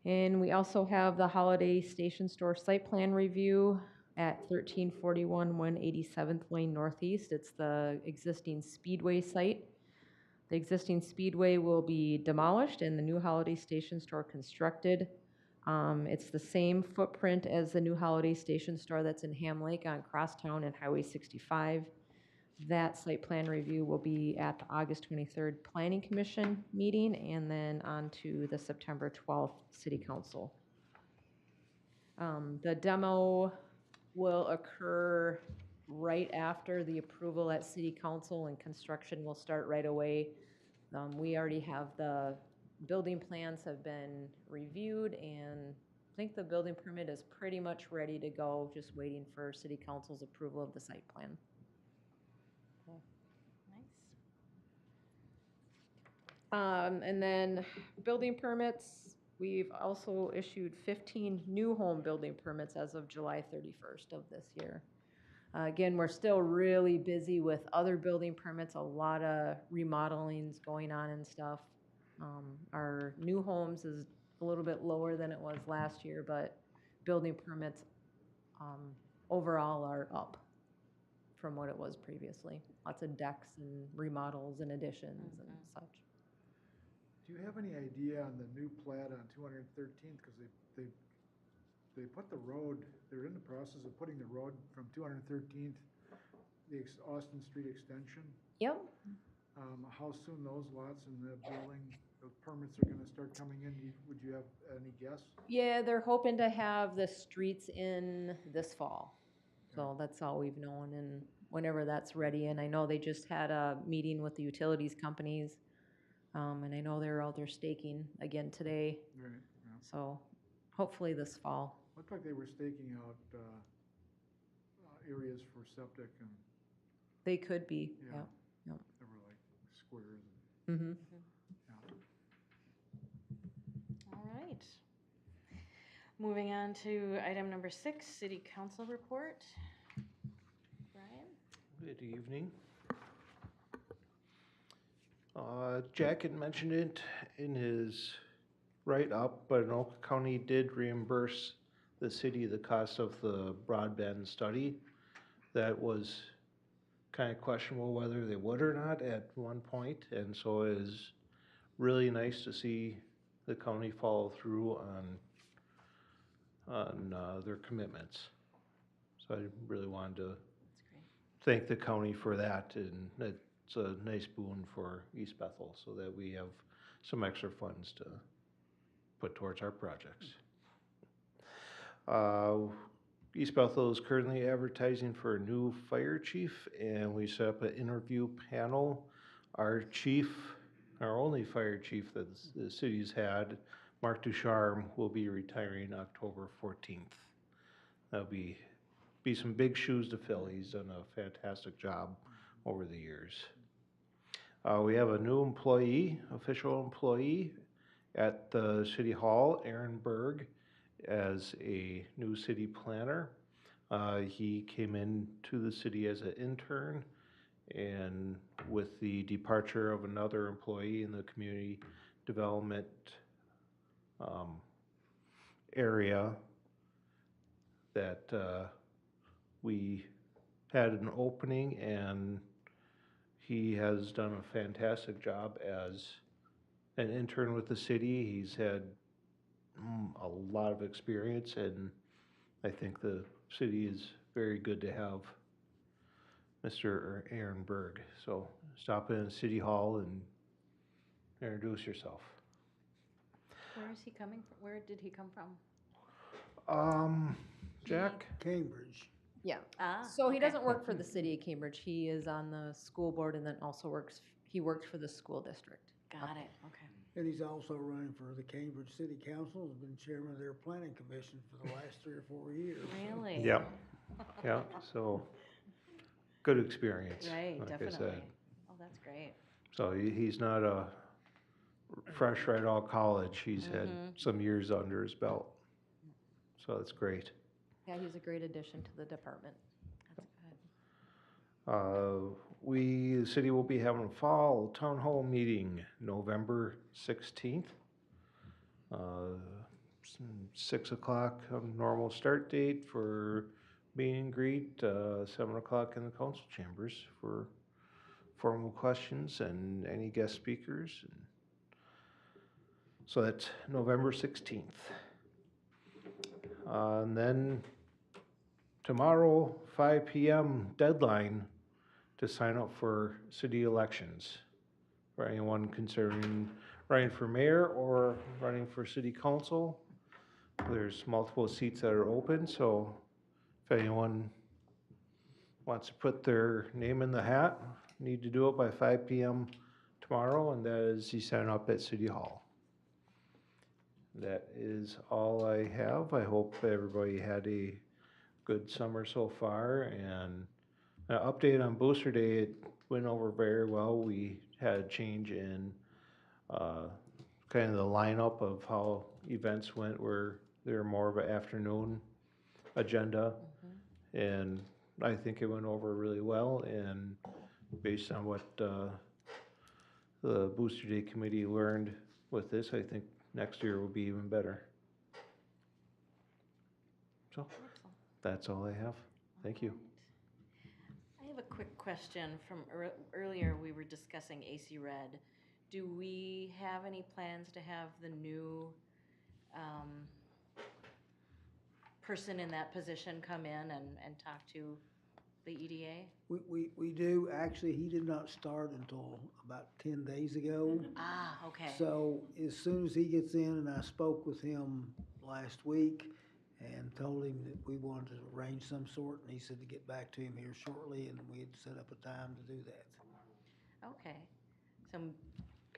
And we also have the Holiday Station Store site plan review at 1341 187th Lane Northeast. It's the existing Speedway site. The existing Speedway will be demolished and the new Holiday Station Store constructed. It's the same footprint as the new Holiday Station Store that's in Ham Lake on Crosstown and Highway 65. That site plan review will be at the August 23rd Planning Commission meeting and then on to the September 12th City Council. The demo will occur right after the approval at City Council and construction will start right away. We already have the building plans have been reviewed and I think the building permit is pretty much ready to go, just waiting for City Council's approval of the site plan. And then building permits, we've also issued 15 new home building permits as of July 31st of this year. Again, we're still really busy with other building permits, a lot of remodelings going on and stuff. Our new homes is a little bit lower than it was last year, but building permits overall are up from what it was previously. Lots of decks and remodels and additions and such. Do you have any idea on the new plat on 213th? Because they put the road, they're in the process of putting the road from 213th, the Austin Street extension. Yep. How soon those lots in the building, the permits are gonna start coming in? Would you have any guess? Yeah, they're hoping to have the streets in this fall. So that's all we've known and whenever that's ready. And I know they just had a meeting with the utilities companies. And I know they're out there staking again today. Right, yeah. So hopefully this fall. Looked like they were staking out areas for septic and They could be, Yeah. yeah. They were like squares. Mm-hmm. All right. Moving on to item number 6, city council report. Brian? Good evening. Jack had mentioned it in his write-up, but Anoka County did reimburse the city the cost of the broadband study. That was kind of questionable whether they would or not at one point, and so it is really nice to see the county follow through on their commitments. So I really wanted to That's great. thank the county for that, and it's a nice boon for East Bethel so that we have some extra funds to put towards our projects. East Bethel is currently advertising for a new fire chief, and we set up an interview panel. Our chief, our only fire chief that the city's had, Mark Ducharme, will be retiring October 14th. That'll be some big shoes to fill. He's done a fantastic job over the years. We have a new employee, official employee at the City Hall, Aaron Berg, as a new city planner. He came into the city as an intern, and with the departure of another employee in the community development area, that we had an opening, and he has done a fantastic job as an intern with the city. He's had a lot of experience, and I think the city is very good to have Mr. Aaron Berg. So stop in City Hall and introduce yourself. Where is he coming from? Where did he come from? Jack? Cambridge. Yeah. Ah, So he okay. doesn't work for the city of Cambridge. He is on the school board and then also he works for the school district. Got it, okay. And he's also running for the Cambridge City Council, has been chairman of their planning commission for the last 3 or 4 years. Really? Yeah, yeah, so good experience. Right, like I definitely. said. Oh, that's great. So he's not a fresh right out of college. He's had some years under his belt. So that's great. Yeah, he's a great addition to the department. That's good. The city will be having a fall town hall meeting November 16th. 6 o'clock, normal start date for meet and greet, 7 o'clock in the council chambers for formal questions and any guest speakers. So that's November 16th. And then tomorrow, 5 p.m. deadline to sign up for city elections. For anyone considering running for mayor or running for city council, there's multiple seats that are open, so if anyone wants to put their name in the hat, need to do it by 5 p.m. tomorrow, and that is you sign up at City Hall. That is all I have. I hope everybody had a good summer so far, and an update on Booster Day, it went over very well. We had a change in kind of the lineup of how events went, where they were more of an afternoon agenda. And I think it went over really well, and based on what the Booster Day Committee learned with this, I think next year will be even better. So, that's all I have. Thank you. I have a quick question from earlier, we were discussing AC Red. Do we have any plans to have the new person in that position come in and talk to the EDA? We do, actually, he did not start until about 10 days ago. Ah, okay. So as soon as he gets in, and I spoke with him last week and told him that we wanted to arrange some sort, and he said to get back to him here shortly, and we had set up a time to do that. Okay, so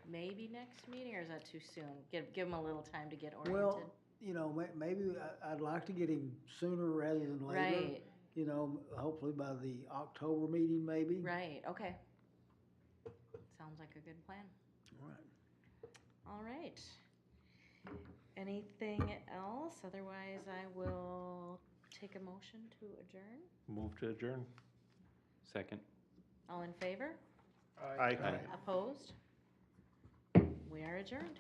maybe next meeting, or is that too soon? Give him a little time to get oriented? Well, you know, maybe I'd like to get him sooner rather than later. Right. you know, hopefully by the October meeting maybe. Right, okay. Sounds like a good plan. All right. All right. Anything else? Otherwise, I will take a motion to adjourn. Move to adjourn. Second. All in favor? Aye. Opposed? We are adjourned.